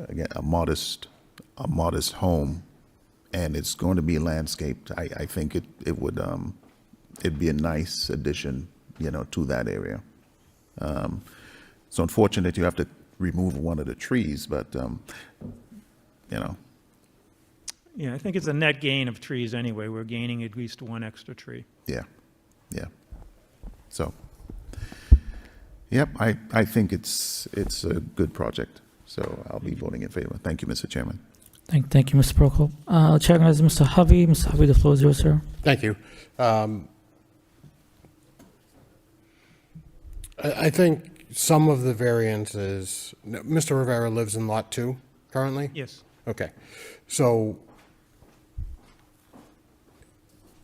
again a modest home, and it's going to be landscaped. I think it would it'd be a nice addition, to that area. It's unfortunate you have to remove one of the trees, but Yeah, I think it's a net gain of trees anyway. We're gaining at least one extra tree. Yeah. So, yep, I think it's a good project. So I'll be voting in favor. Thank you, Mr. Chairman. Thank you, Mr. Prokop. Chair recognizes Mr. Hovey. Mr. Hovey, the floor is yours, sir. Thank you. I think some of the variances, Mr. Rivera lives in Lot 2 currently? Yes. Okay. So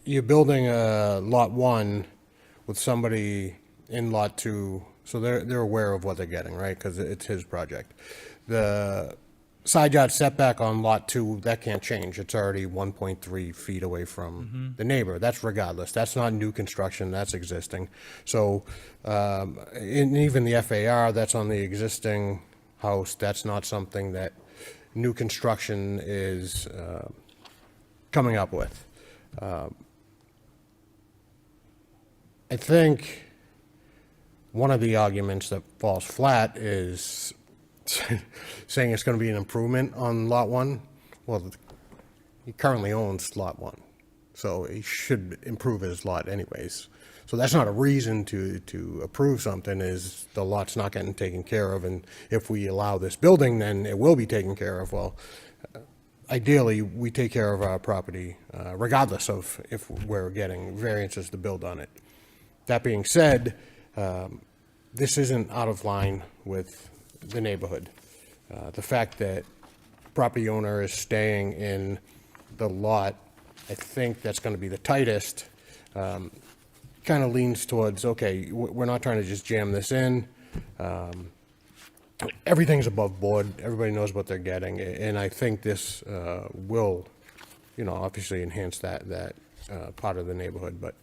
you're building a Lot 1 with somebody in Lot 2, so they're aware of what they're getting, right? Because it's his project. The side yard setback on Lot 2, that can't change. It's already 1.3 feet away from the neighbor. That's regardless. That's not new construction, that's existing. So, and even the FAR, that's on the existing house, that's not something that new construction is coming up with. I think one of the arguments that falls flat is saying it's going to be an improvement on Lot 1. Well, he currently owns Lot 1, so he should improve his lot anyways. So that's not a reason to approve something, is the lot's not getting taken care of, and if we allow this building, then it will be taken care of. Well, ideally, we take care of our property regardless of if we're getting variances to build on it. That being said, this isn't out of line with the neighborhood. The fact that property owner is staying in the lot, I think that's going to be the tightest, kind of leans towards, okay, we're not trying to just jam this in. Everything's above board. Everybody knows what they're getting. And I think this will, obviously enhance that part of the neighborhood. But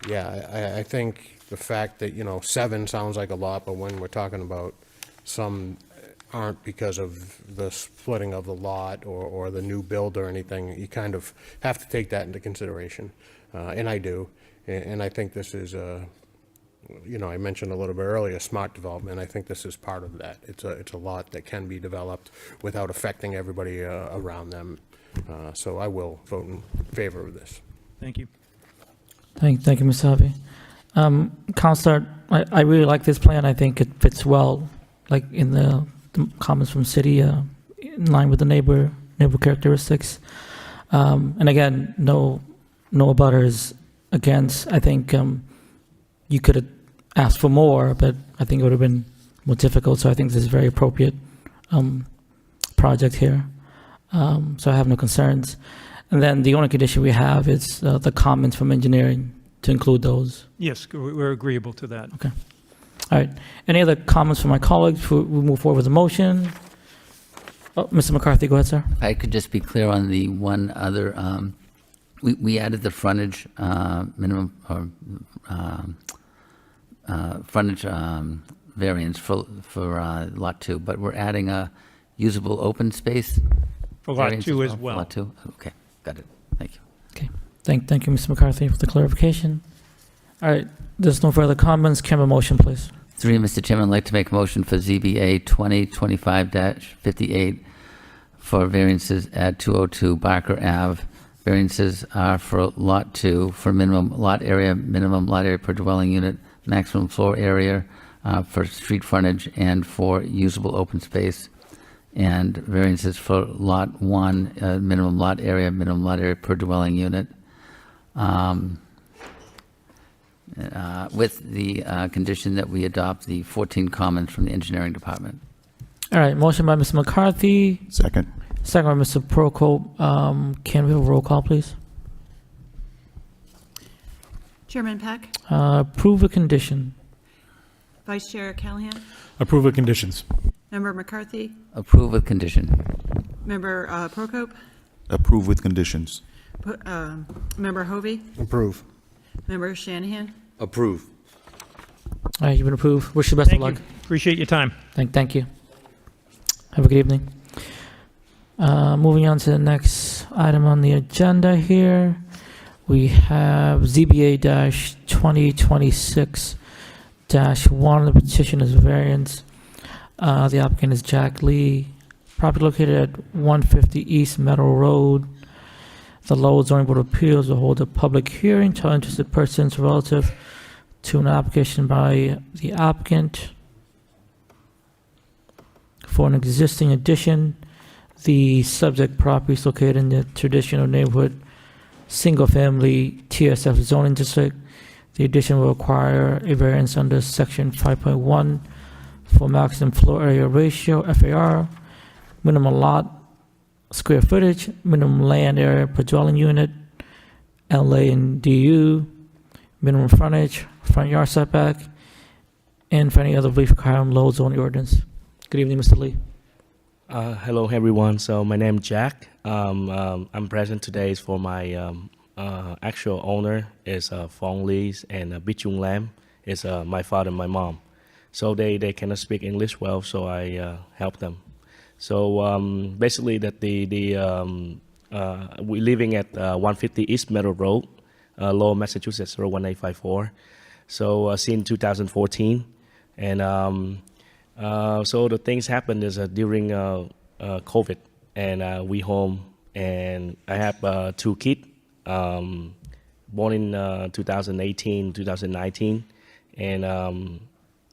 yeah, I think the fact that, 7 sounds like a lot, but when we're talking about some aren't because of the splitting of the lot or the new build or anything, you kind of have to take that into consideration. And I do. And I think this is I mentioned a little bit earlier, smart development. I think this is part of that. It's a lot that can be developed without affecting everybody around them. So I will vote in favor of this. Thank you. Thank you, Mr. Hovey. Counselor, I really like this plan. I think it fits well, like in the comments from city, in line with the neighbor characteristics. And again, no abutters against. I think you could have asked for more, but I think it would have been more difficult. So I think this is a very appropriate project here. So I have no concerns. And then the only condition we have is the comments from engineering to include those. Yes, we're agreeable to that. Okay. All right. Any other comments from my colleagues before we move forward with the motion? Oh, Mr. McCarthy, go ahead, sir. If I could just be clear on the one other, we added the frontage minimum or frontage variance for Lot 2, but we're adding a usable open space For Lot variance 2 as For well. Lot 2, okay, got it. Thank you. Okay. Thank you, Mr. McCarthy, for the clarification. All right. There's no further comments. Can I have a motion, please? Through you, Mr. Chairman, I'd like to make a motion for ZBA 2025-58 for variances at 202 Barker Ave. Variances are for Lot 2 for minimum lot area per dwelling unit, maximum floor area for street frontage, and for usable open space. And variances for Lot 1, minimum lot area per dwelling unit. With the condition that we adopt the 14 comments from the engineering department. All right. Motion by Mr. McCarthy. Second. Second by Mr. Prokop. Can we have a roll call, please? Chairman Peck, Approve a condition. Vice Chair Callahan, Approve of conditions. Member McCarthy, Approve with condition. Member Prokop, Approve with conditions. Member Hovey, Approve. Member Shanahan. Approve. All right. You've been approved. Wish you best of Thank luck. you. Appreciate your time. Thank you. Have a good evening. Moving on to the next item on the agenda here, we have ZBA-2026-1. The petition is variance. The applicant is Jack Lee. Property located at 150 East Meadow Road. The Lowell Zoning Board of Appeals will hold a public hearing to all interested persons relative to an application by the applicant for an existing addition The subject property is located in the traditional neighborhood, single-family TSF zoning district. The addition will require a variance under section 5.1 for maximum floor area ratio, FAR, minimum lot square footage, minimum land area per dwelling unit, LA and DU, minimum frontage, front yard setback, and for any other relief required on Lowell zoning ordinance. Good evening, Mr. Lee. Hello, everyone. So my name is Jack. I'm present today for my actual owner is Phong Lee and Bichung Lam is my father and my mom. So they cannot speak English well, so I help them. So basically, that we're living at 150 East Meadow Road, Lowell, Massachusetts 01854. So since 2014, and so the things happened is during COVID, and we home, and I have 2 kids, born in 2018, 2019, and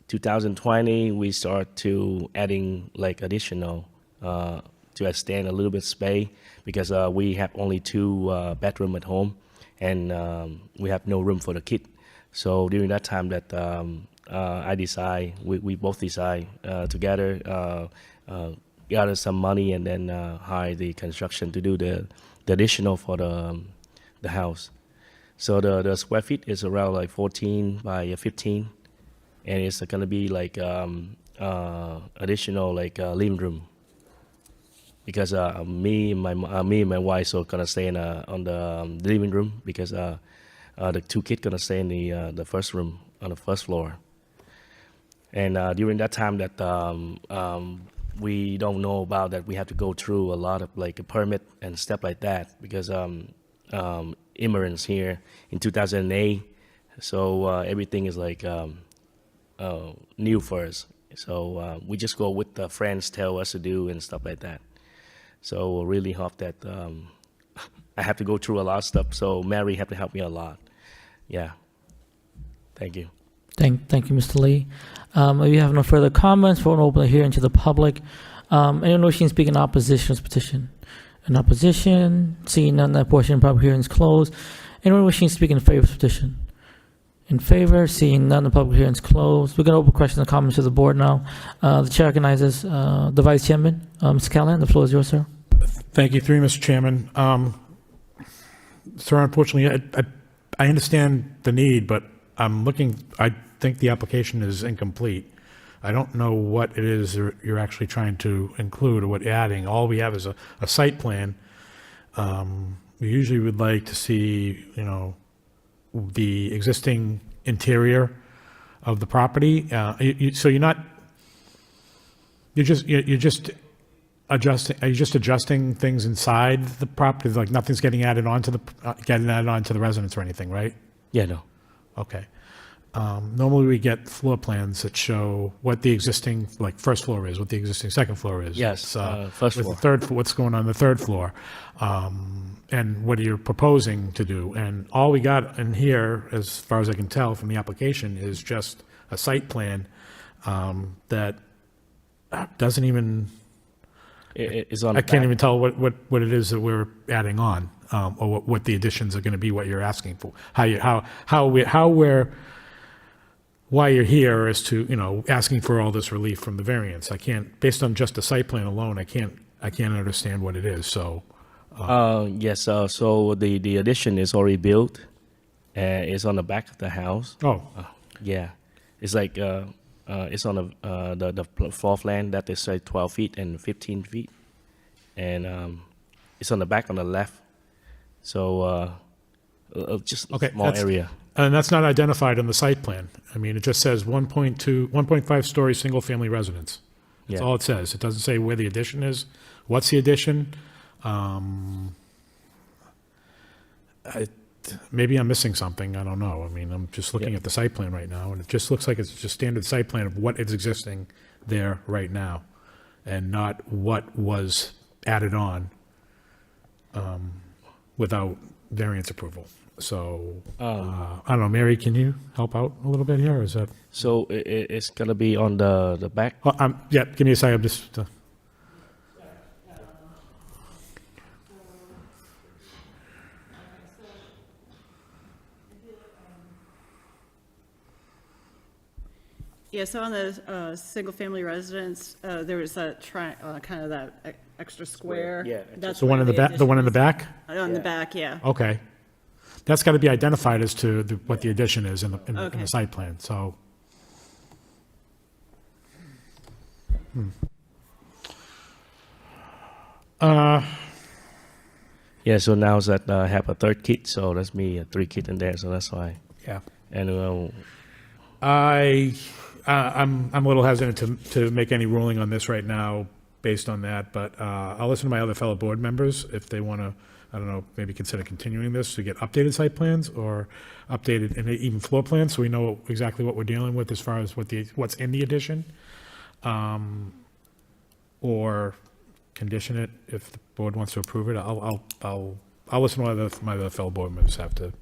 2020 we start to adding like additional to extend a little bit space because we have only 2 bedroom at home, and we have no room for the kid. So during that time that I decide, we both decide together, gather some money and then hire the construction to do the additional for the house. So the square feet is around like 14 by 15, and it's gonna be like additional like living room because me and my wife are gonna stay on the living room because the 2 kids gonna stay in the first room on the first floor. And during that time that we don't know about that, we have to go through a lot of like a permit and stuff like that because immigrants here in 2008, so everything is like new for us. So we just go with the friends tell us to do and stuff like that. So really hope that I have to go through a lot of stuff. So Mary have to help me a lot. Yeah. Thank you. Thank you, Mr. Lee. If you have no further comments, we'll open the hearing to the public. Anyone wishing to speak in opposition to this petition? In opposition? Seeing none, that portion of the public hearing is closed. Anyone wishing to speak in favor of this petition? In favor? Seeing none, the public hearing is closed. We're going to open questions and comments to the board now. The chair recognizes the vice chairman, Mr. Callahan. The floor is yours, sir. Thank you, through you, Mr. Chairman. Sir, unfortunately, I understand the need, but I think the application is incomplete. I don't know what it is you're actually trying to include or what you're adding. All we have is a site plan. We usually would like to see, the existing interior of the property. So you're just adjusting. Are you just adjusting things inside the property? Like nothing's getting added onto the residence or anything, right? Yeah, no. Okay. Normally we get floor plans that show what the existing, like, first floor is, what the existing second floor is. Yes, first with floor. What's going on the third floor, and what you're proposing to do. And all we got in here, as far as I can tell from the application, is just a site plan that doesn't even, It's on. I can't even tell what it is that we're adding on, or what the additions are going to be, what you're asking for, why you're here as to, asking for all this relief from the variance. I can't, based on just the site plan alone, I can't understand what it is, so. Yes, so the addition is already built. It's on the back of the house. Oh. Yeah. It's like, it's on the floor plan that is like 12 feet and 15 feet. And it's on the back on the left. So just a small area. And that's not identified in the site plan. I mean, it just says 1.5 story single family residence. That's all it says. It doesn't say where the addition is, what's the addition. Maybe I'm missing something. I don't know. I mean, I'm just looking at the site plan right now, and it just looks like it's just standard site plan of what is existing there right now, and not what was added on without variance approval. So, I don't know, Mary, can you help out a little bit here, or is that? So it's gonna be on the back? Yeah, give me a second, I'm just, Yeah, so on the single-family residence, there was that kind of that extra square. Yeah. That's The one where in the back, the one in the addition back? is. On the back, yeah. Okay. That's got to be identified as to what the addition is in the Okay. site plan, so. Yeah, so now that I have a third kid, so that's me, 3 kids in there, so that's why. Yeah. And I'm a little hesitant to make any ruling on this right now based on that, but I'll listen to my other fellow board members if they want to, I don't know, maybe consider continuing this to get updated site plans or updated and even floor plans, so we know exactly what we're dealing with as far as what's in the addition. Or condition it if the board wants to approve it. I'll listen to what my other fellow board members have to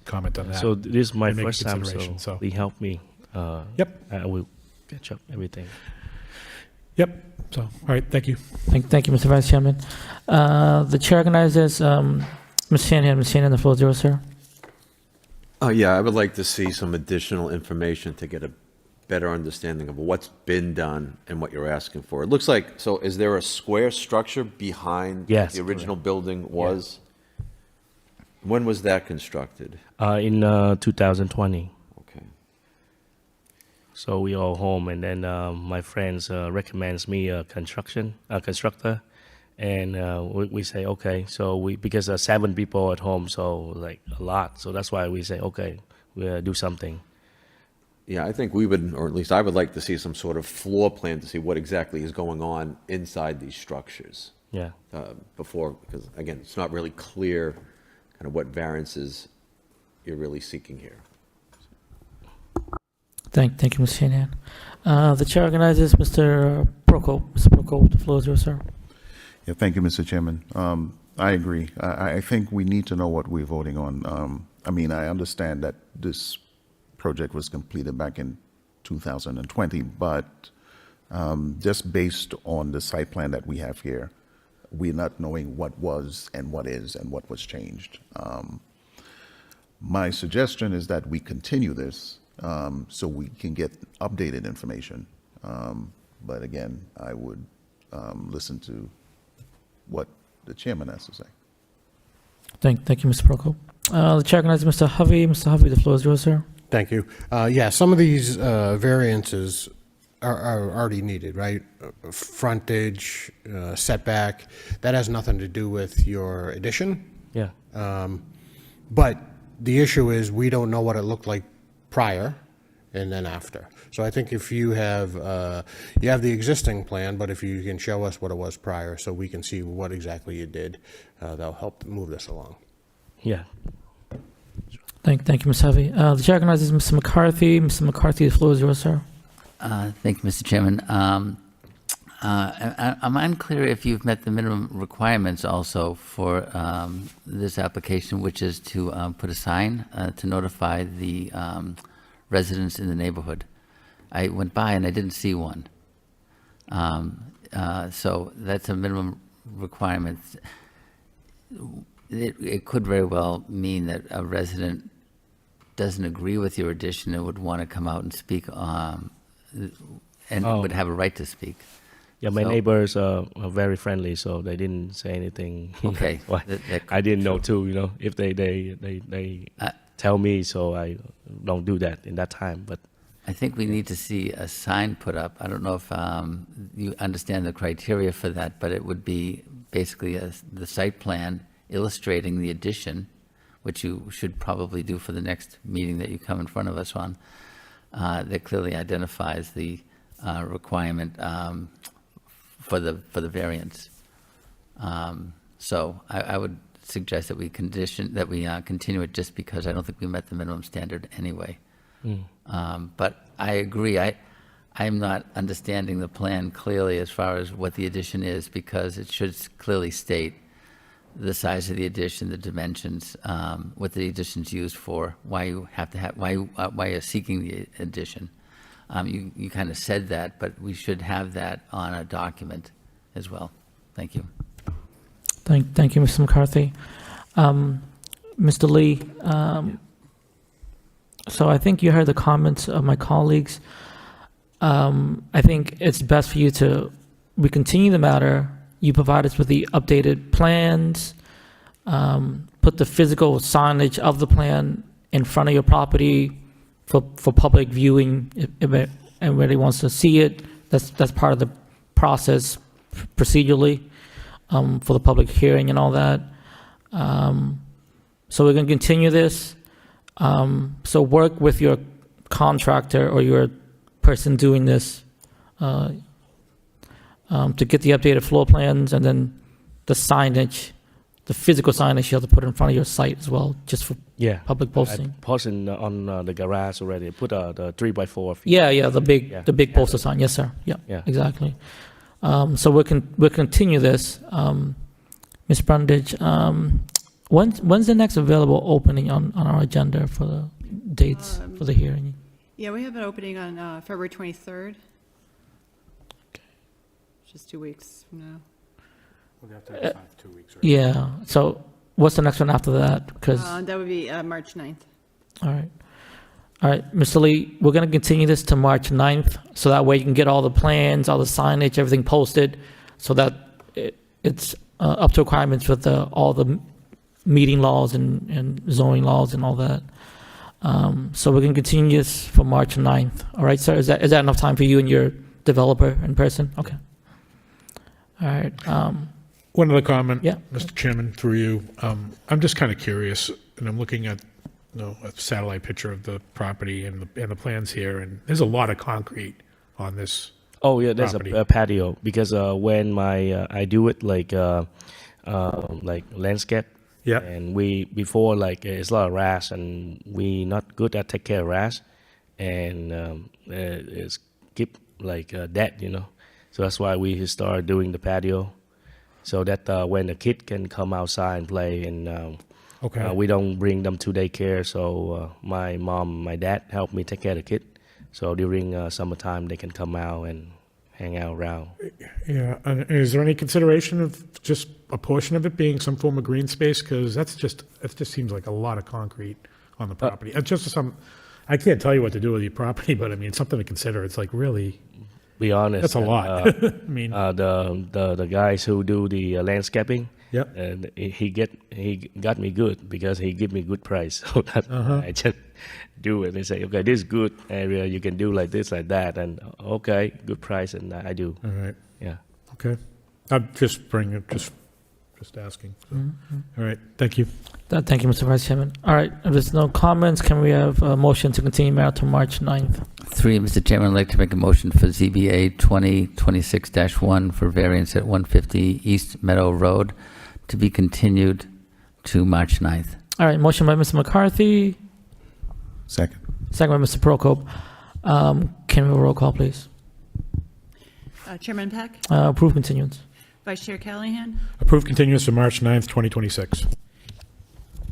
comment on that. so this is my and make first time, consideration, so so. they help me. Yep. I will catch up everything. Yep, so, all right, thank you. Thank you, Mr. Vice Chairman. The chair recognizes Ms. Shanahan. Ms. Shanahan, the floor is yours, sir. Yeah, I would like to see some additional information to get a better understanding of what's been done and what you're asking for. It looks like, so is there a square structure behind Yes, the original building was? When was that constructed? In 2020. Okay. So we all home, and then my friends recommends me a constructor, and we say okay. So because 7 people at home, so like a lot. So that's why we say okay, we'll do something. Yeah, I think we would, or at least I would like to see some sort of floor plan to see what exactly is going on inside these structures. Yeah. Before, because again, it's not really clear kind of what variances you're really seeking here. Thank you, Ms. Shanahan. The chair recognizes Mr. Prokop. Mr. Prokop, the floor is yours, sir. Yeah, thank you, Mr. Chairman. I agree. I think we need to know what we're voting on. I mean, I understand that this project was completed back in 2020, but just based on the site plan that we have here, we're not knowing what was and what is and what was changed. My suggestion is that we continue this so we can get updated information. But again, I would listen to what the chairman has to say. Thank you, Mr. Prokop. The chair recognizes Mr. Hovey. Mr. Hovey, the floor is yours, sir. Thank you. Yeah, some of these variances are already needed, right? Frontage, setback, that has nothing to do with your addition. Yeah. But the issue is we don't know what it looked like prior and then after. So I think if you have the existing plan, but if you can show us what it was prior so we can see what exactly you did, that'll help move this along. Yeah. Thank you, Ms. Hovey. The chair recognizes Mr. McCarthy. Mr. McCarthy, the floor is yours, sir. Thank you, Mr. Chairman. I'm unclear if you've met the minimum requirements also for this application, which is to put a sign to notify the residents in the neighborhood. I went by and I didn't see one. So that's a minimum requirement. It could very well mean that a resident doesn't agree with your addition and would want to come out and speak, and would have a right to speak. Yeah, my So- neighbors are very friendly, so they didn't say anything. Okay. Why- That I didn't know too, if they tell me, so I don't do that in that time, but. I think we need to see a sign put up. I don't know if you understand the criteria for that, but it would be basically the site plan illustrating the addition, which you should probably do for the next meeting that you come in front of us on, that clearly identifies the requirement for the variance. So I would suggest that we continue it just because I don't think we met the minimum standard anyway. But I agree. I'm not understanding the plan clearly as far as what the addition is, because it should clearly state the size of the addition, the dimensions, what the addition's used for, why you have to have, why you're seeking the addition. You kind of said that, but we should have that on a document as well. Thank you. Thank you, Mr. McCarthy. Mr. Lee, so I think you heard the comments of my colleagues. I think it's best for you to, we continue the matter. You provide us with the updated plans, put the physical signage of the plan in front of your property for public viewing, if anybody wants to see it. That's part of the process procedurally, for the public hearing and all that. So we're going to continue this. So work with your contractor or your person doing this to get the updated floor plans, and then the signage, the physical signage you have to put in front of your site as well, just for public posting. I posted on the garage already. Put the 3x4. Yeah, the big poster sign. Yes, sir. Yeah, exactly. So we'll continue this. Ms. Brundage, when's the next available opening on our agenda for the dates for the hearing? Yeah, we have an opening on February 23rd. Just 2 weeks from now. We'd have to have 2 weeks. Right? Yeah. So what's the next one after that? Because That would be March 9th. all right, Mr. Lee, we're going to continue this to March 9th, so that way you can get all the plans, all the signage, everything posted, so that it's up to requirements with all the meeting laws and zoning laws and all that. So we're going to continue this for March 9th. All right, sir? Is that enough time for you and your developer in person? Okay. All right. One other comment, Yeah. Mr. Chairman, through you. I'm just kind of curious, and I'm looking at a satellite picture of the property and the plans here, and there's a lot of concrete on this. Oh yeah, there's property. a patio because when I do it like landscape. Yeah. And we before it's a lot of rats, and we not good at take care of rats, and it's keep dead, So that's why we started doing the patio, so that when the kid can come outside and play, and we don't bring them to daycare. So my mom, my dad help me take care of the kid. So during summertime, they can come out and hang out around. Yeah, and is there any consideration of just a portion of it being some form of green space? Because it just seems like a lot of concrete on the property. It's just I can't tell you what to do with your property, but I mean, something to consider. It's like really, Be honest, that's a lot. I mean, the guys who do the landscaping, Yep. and he got me good because he give me good price. So that I just do it. They say, okay, this is good area. You can do like this, like that, and okay, good price, and I do. all right, Yeah. okay. I'm just asking. So. All right, thank you. Thank you, Mr. Vice Chairman. All right, if there's no comments, can we have a motion to continue matter to March 9th? 3, Mr. Chairman, I'd like to make a motion for ZBA 2026-1 for variance at 150 East Meadow Road to be continued to March 9th. All right, motion by Mr. McCarthy, Second. second by Mr. Prokop. Can we have a roll call, please? Chairman Peck, Approve continuance. Vice Chair Callahan, Approved continuance to March 9th, 2026.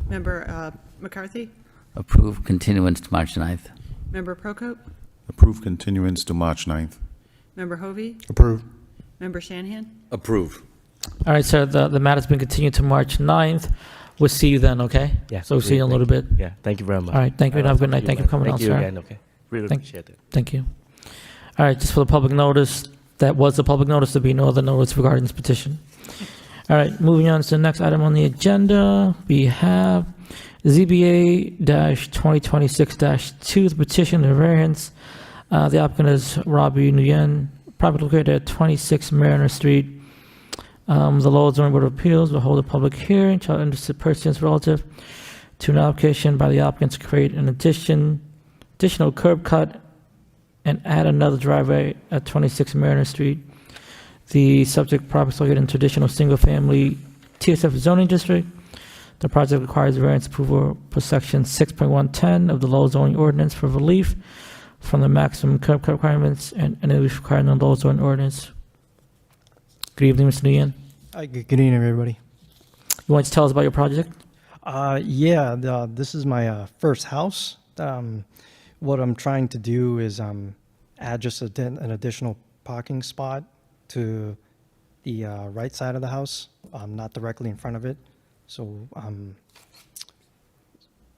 Member McCarthy, Approve continuance to March 9th. Member Prokop, Approve continuance to March 9th. Member Hovey, Approved. Member Shanahan. Approve. All right, sir, the matter's been continued to March 9th. We'll see you then, okay? Yeah. So we'll see you in a little bit. Yeah. Thank you very much. All right, thank you, and have a good night. Thank you for coming out, Thank you sir. again. Okay. Really Thank- appreciate it. Thank you. All right, just for the public notice, that was the public notice. There'll be no other notice regarding this petition. All right, moving on to the next item on the agenda, we have ZBA-2026-2, the petition of variance. The applicant is Robbie Nguyen, property located at 26 Mariner Street. The Lowell Zoning Board of Appeals will hold a public hearing to interested persons relative to an application by the applicant to create an additional curb cut and add another driveway at 26 Mariner Street. The subject property is located in traditional single-family TSF zoning district. The project requires variance approval per section 6.110 of the Lowell zoning ordinance for relief from the maximum curb cut requirements and it is required in the Lowell zoning ordinance. Good evening, Mr. Nguyen. Good evening, everybody. You want to tell us about your project? This is my first house. What I'm trying to do is add just an additional parking spot to the right side of the house, not directly in front of it. So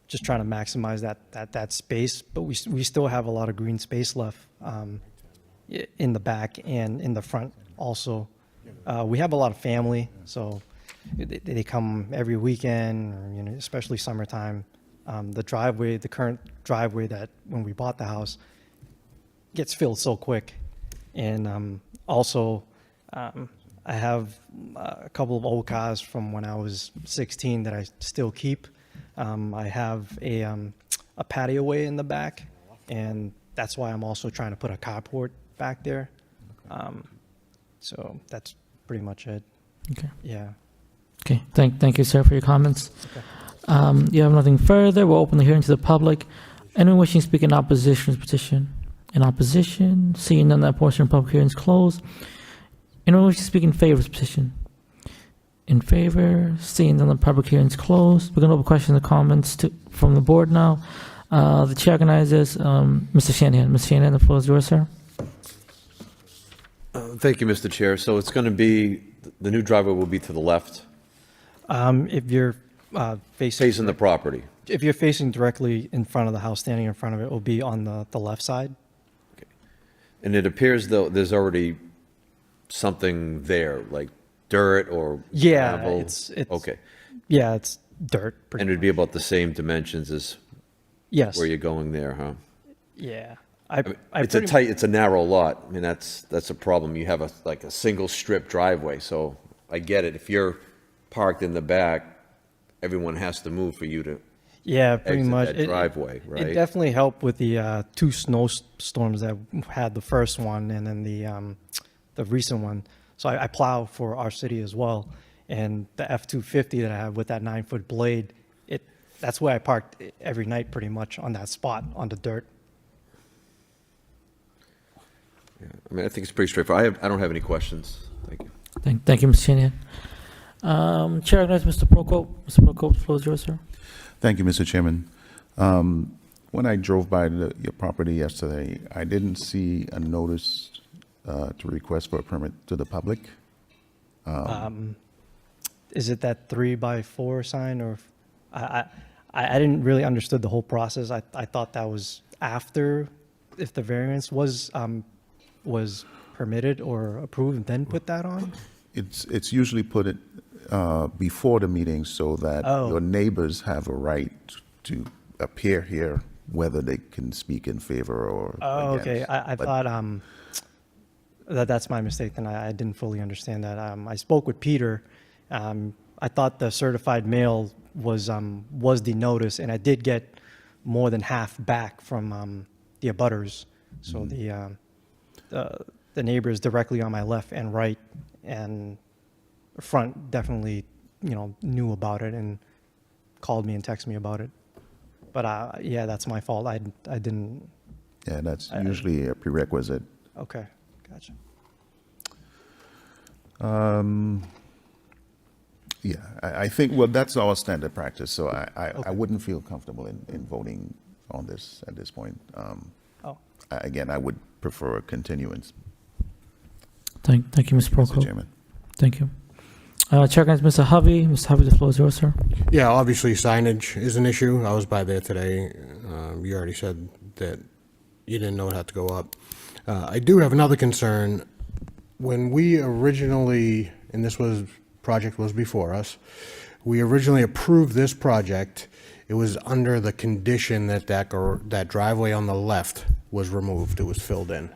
just trying to maximize that space, but we still have a lot of green space left. in the back and in the front also. We have a lot of family, so they come every weekend, or, especially summertime. The current driveway that when we bought the house gets filled so quick. And also, I have a couple of old cars from when I was 16 that I still keep. I have a patio way in the back, and that's why I'm also trying to put a carport back there. So that's pretty much it. Okay. Yeah. Okay, thank you, sir, for your comments. You have nothing further. We'll open the hearing to the public. Anyone wishing to speak in opposition to this petition? In opposition? Seeing none, that portion of the public hearing is closed. Anyone wishing to speak in favor of this petition? In favor? Seeing none, the public hearing is closed. We're going to open questions and comments from the board now. The chair organizes Mr. Shanahan. Mr. Shanahan, the floor is yours, sir. Thank you, Mr. Chair. So it's going to be, the new driveway will be to the left, If you're facing the property. if you're facing directly in front of the house, standing in front of it, will be on the left side. And it appears though there's already something there, like dirt or Yeah, gravel. it's Okay. Yeah, it's dirt. And it'd be about the same dimensions as Yes. where you're going there, huh? Yeah. I mean, it's a narrow lot. I mean, that's a problem. You have like a single strip driveway, so I get it. If you're parked in the back, everyone has to move for you to Yeah, pretty exit much. that driveway, right? It definitely helped with the two snowstorms that had, the first one and then the recent one. So I plow for our city as well, and the F-250 that I have with that 9-foot blade, that's where I parked every night pretty much, on that spot on the dirt. Yeah, I mean, I think it's pretty straightforward. I don't have any questions. Thank you. Thank you, Mr. Shanahan. Chair recognizes Mr. Prokop. Mr. Prokop, the floor is yours, sir. Thank you, Mr. Chairman. When I drove by your property yesterday, I didn't see a notice to request for a permit to the public. Is it that 3x4 sign, or I didn't really understood the whole process. I thought that was after, if the variance was permitted or approved, then put that on? It's usually put it before the meeting so that your neighbors have a right to appear here, whether they can speak in favor or against. Okay. I thought that's my mistake, and I didn't fully understand that. I spoke with Peter. I thought the certified mail was the notice, and I did get more than half back from the abutters. So the neighbors directly on my left and right and front definitely, knew about it and called me and texted me about it. But yeah, that's my fault. I didn't. Yeah, that's usually a prerequisite. Okay, gotcha. Yeah, I think, well, that's our standard practice, so I wouldn't feel comfortable in voting on this at this point. Again, I would prefer a continuance. Thank you, Mr. Prokop. Mr. Chairman. Thank you. Chair recognizes Mr. Hovey. Mr. Hovey, the floor is yours, sir. Yeah, obviously signage is an issue. I was by there today. You already said that you didn't know it had to go up. I do have another concern. When we originally, and project was before us, we originally approved this project, it was under the condition that driveway on the left was removed, it was filled in.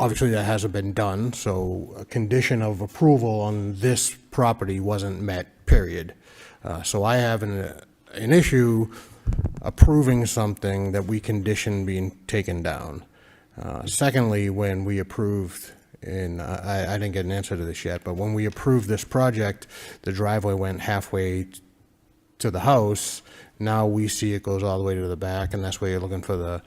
Obviously, that hasn't been done, so a condition of approval on this property wasn't met, period. So I have an issue approving something that we condition being taken down. Secondly, when we approved, and I didn't get an answer to this yet, but when we approved this project, the driveway went halfway to the house. Now we see it goes all the way to the back, and that's where you're looking for the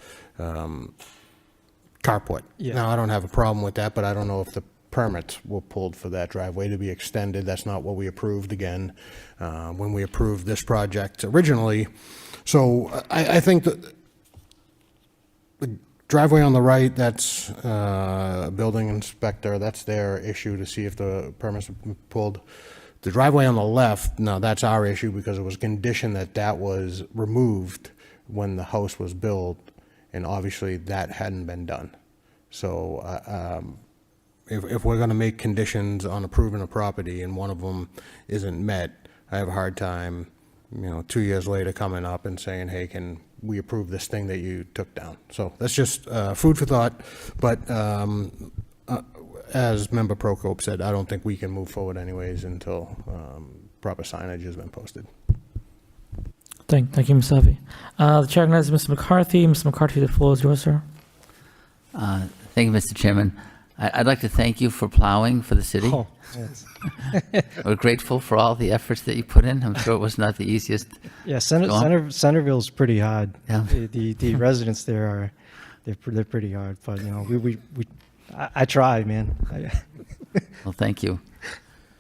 carport. Yeah. Now, I don't have a problem with that, but I don't know if the permits were pulled for that driveway to be extended. That's not what we approved again when we approved this project originally. So I think that the driveway on the right, that's building inspector, that's their issue to see if the permits were pulled. The driveway on the left, no, that's our issue because it was a condition that was removed when the house was built. and obviously that hadn't been done. So if we're going to make conditions on approving a property and one of them isn't met, I have a hard time, 2 years later coming up and saying, hey, can we approve this thing that you took down? So that's just food for thought. But as Member Prokop said, I don't think we can move forward anyways until proper signage has been posted. Thank you, Ms. Savvy. The chair recognizes Mr. McCarthy. Mr. McCarthy, the floor is yours, sir. Thank you, Mr. Chairman. I'd like to thank you for plowing for the city. Oh, yes. We're grateful for all the efforts that you put in. I'm sure it was not the easiest. Yeah, Centerville's pretty hard. Yeah. The residents there are, they're pretty hard, but I tried, man. Well, thank you.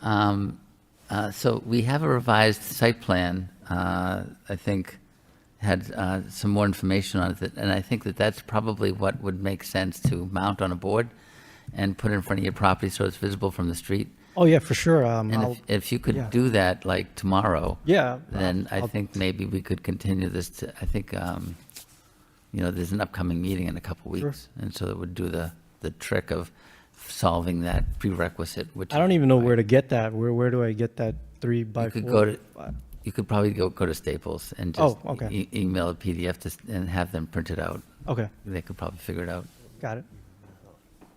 So we have a revised site plan, I think had some more information on it, and I think that that's probably what would make sense to mount on a board and put in front of your property so it's visible from the street. Oh, yeah, for sure. And if you could yeah. do that like tomorrow, Yeah. then I think maybe we could continue this to, I think, there's an upcoming meeting in a couple weeks. And so it would do the trick of solving that prerequisite, which I don't even know where to get that. Where do I get that 3x4? You could probably go to Staples and just okay. email a PDF and have them print it out. Okay. They could probably figure it out. Got it.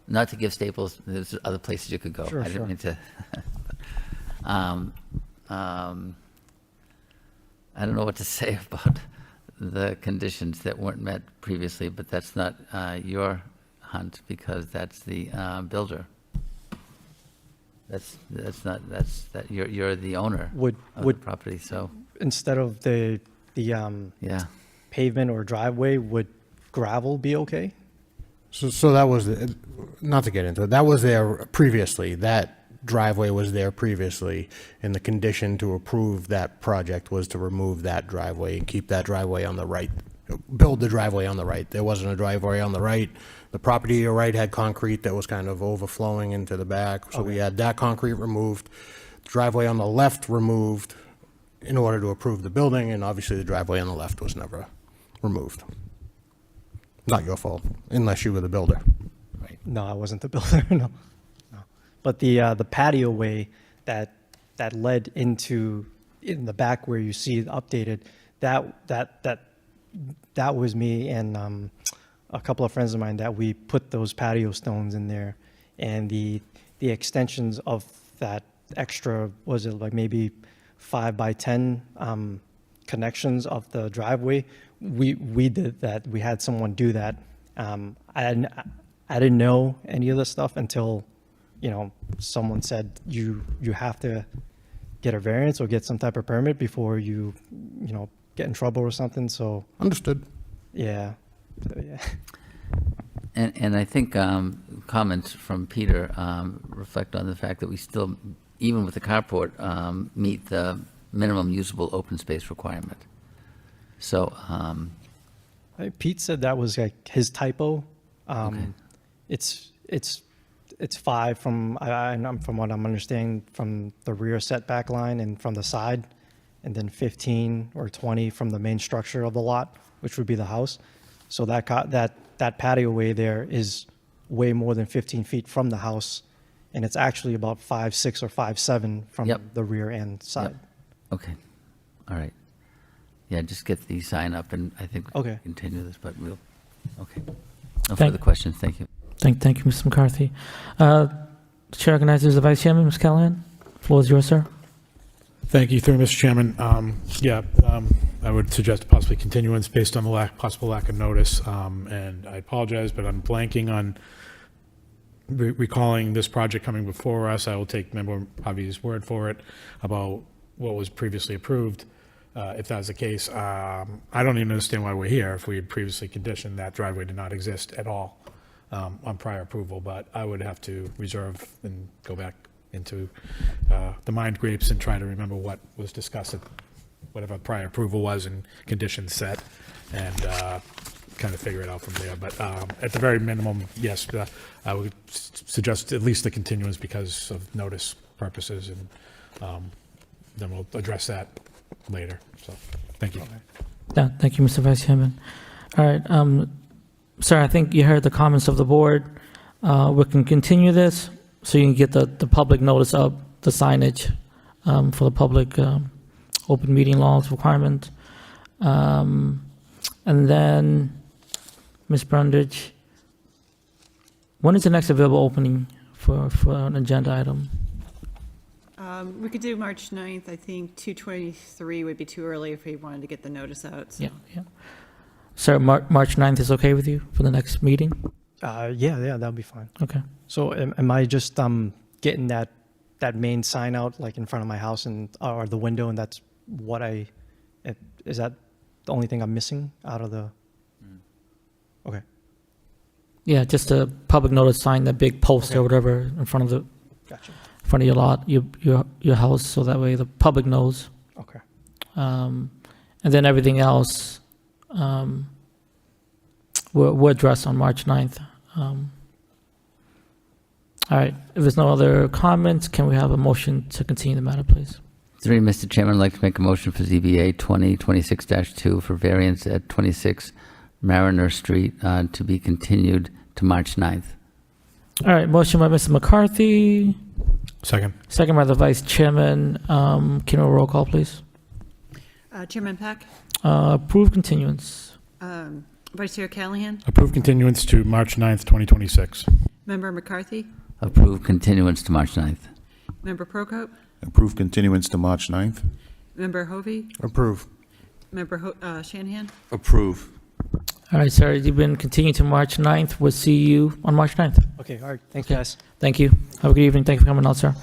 Not to give Staples, there's other places you could go. Sure, I didn't mean to. I don't know what to say about the conditions that weren't met previously, but that's not your hunt because that's the builder. You're the owner of the property. So instead of the pavement or driveway, would gravel be okay? So that was, not to get into it, that was there previously. That driveway was there previously, and the condition to approve that project was to remove that driveway and keep that driveway on the right, build the driveway on the right. There wasn't a driveway on the right. The property to your right had concrete that was kind of overflowing into the back, so we had that concrete removed. Driveway on the left removed in order to approve the building, and obviously the driveway on the left was never removed. Not your fault, unless you were the builder. Right. No, I wasn't the builder. No. But the patio way that led into in the back where you see it updated, that was me and a couple of friends of mine that we put those patio stones in there, and the extensions of that extra, was it like maybe 5x10 connections of the driveway. We did that. We had someone do that. I didn't know any of this stuff until, someone said you have to get a variance or get some type of permit before you get in trouble or something. So understood. Yeah. So, yeah. And I think comments from Peter reflect on the fact that we still, even with the carport, meet the minimum usable open space requirement. So Pete said that was like his typo. Okay. It's 5 from what I'm understanding from the rear setback line and from the side, and then 15 or 20 from the main structure of the lot, which would be the house. So that patio way there is way more than 15 feet from the house, and it's actually about 5'6" or 5'7" from the rear and side. Yep. Okay. All right. Yeah, just get the sign up, and I think we can continue this, but we'll, okay. No further questions. Thank you. Thank you, Mr. McCarthy. The chair recognizes the Vice Chairman, Ms. Callahan. The floor is yours, sir. Thank you, through Mr. Chairman. I would suggest possibly continuance based on the possible lack of notice, and I apologize, but I'm blanking on recalling this project coming before us. I will take Member Javi's word for it about what was previously approved. If that's the case, I don't even understand why we're here if we had previously conditioned that driveway did not exist at all on prior approval, but I would have to reserve and go back into the mind grapes and try to remember what was discussed at whatever prior approval was and conditions set, and kind of figure it out from there. But at the very minimum, yes, I would suggest at least the continuance because of notice purposes, and then we'll address that later. So, thank you. Yeah, thank you, Mr. Vice Chairman. All right, sir, I think you heard the comments of the board. We can continue this so you can get the public notice up, the signage for the public open meeting laws requirement. And then, Ms. Brundage, when is the next available opening for an agenda item? We could do March 9th. I think 2/23 would be too early if we wanted to get the notice out. So. Yeah. Sir, March 9th is okay with you for the next meeting? Yeah, that'll be fine. Okay. So am I just getting that main sign out like in front of my house and or the window, and that's what is that the only thing I'm missing out of the? Okay. Yeah, just a public notice sign, that big poster or whatever in front of the Gotcha. in front of your lot, your house, so that way the public knows. Okay. And then everything else we'll address on March 9th. All right, if there's no other comments, can we have a motion to continue the matter, please? 3, Mr. Chairman, I'd like to make a motion for ZBA 2026-2 for variance at 26 Mariner Street to be continued to March 9th. All right, motion by Mr. McCarthy, Second. second by the Vice Chairman. Can we have a roll call, please? Chairman Peck, Approve continuance. Vice Chair Callahan, Approve continuance to March 9th, 2026. Member McCarthy, Approve continuance to March 9th. Member Prokop, Approve continuance to March 9th. Member Hovey, Approve. Member Shanahan. Approve. All right, sir, you've been continued to March 9th. We'll see you on March 9th. Okay. All right. Thanks, guys. Thank you. Have a good evening. Thank you for coming out, sir.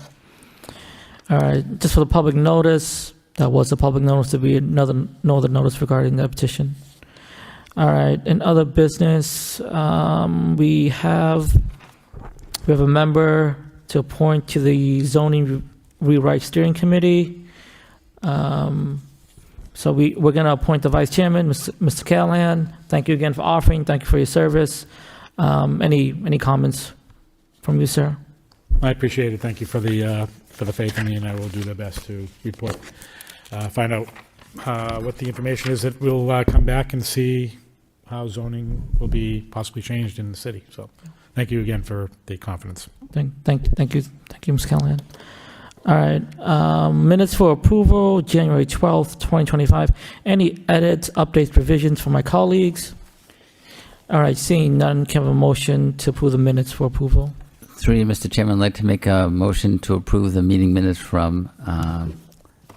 All right, just for the public notice, that was a public notice to be no other notice regarding the petition. All right, in other business, we have a member to appoint to the zoning rewrite steering committee. So we're going to appoint the vice chairman, Mr. Callahan. Thank you again for offering. Thank you for your service. Any comments from you, sir? I appreciate it. Thank you for the faith in me, and I will do the best to report, find out what the information is that we'll come back and see how zoning will be possibly changed in the city. So thank you again for the confidence. Thank you, Mr. Callahan. All right, minutes for approval, January 12th, 2025. Any edits, updates, revisions from my colleagues? All right, seeing none, can I have a motion to approve the minutes for approval? 3, Mr. Chairman, I'd like to make a motion to approve the meeting minutes from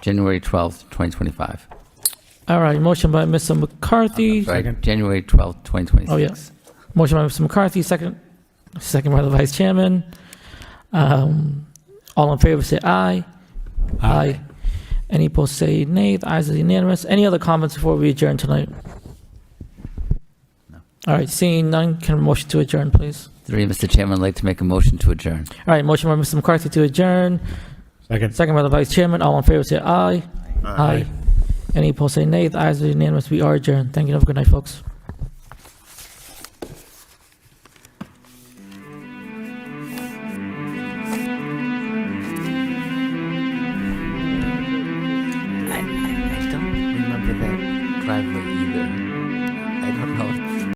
January 12th, 2025. All right, motion by Mr. McCarthy. Sorry, January 12th, 2026. Oh, yes. Motion by Mr. McCarthy, second by the vice chairman. All in favor say aye. Aye. Any opposed say nay. The ayes are unanimous. Any other comments before we adjourn tonight? No. All right, seeing none, can I have a motion to adjourn, please? 3, Mr. Chairman, I'd like to make a motion to adjourn. All right, motion by Mr. McCarthy to adjourn. Second by the vice chairman. All in favor say aye. Aye. Any opposed say nay. The ayes are unanimous. We are adjourned. Thank you. Have a good night, folks.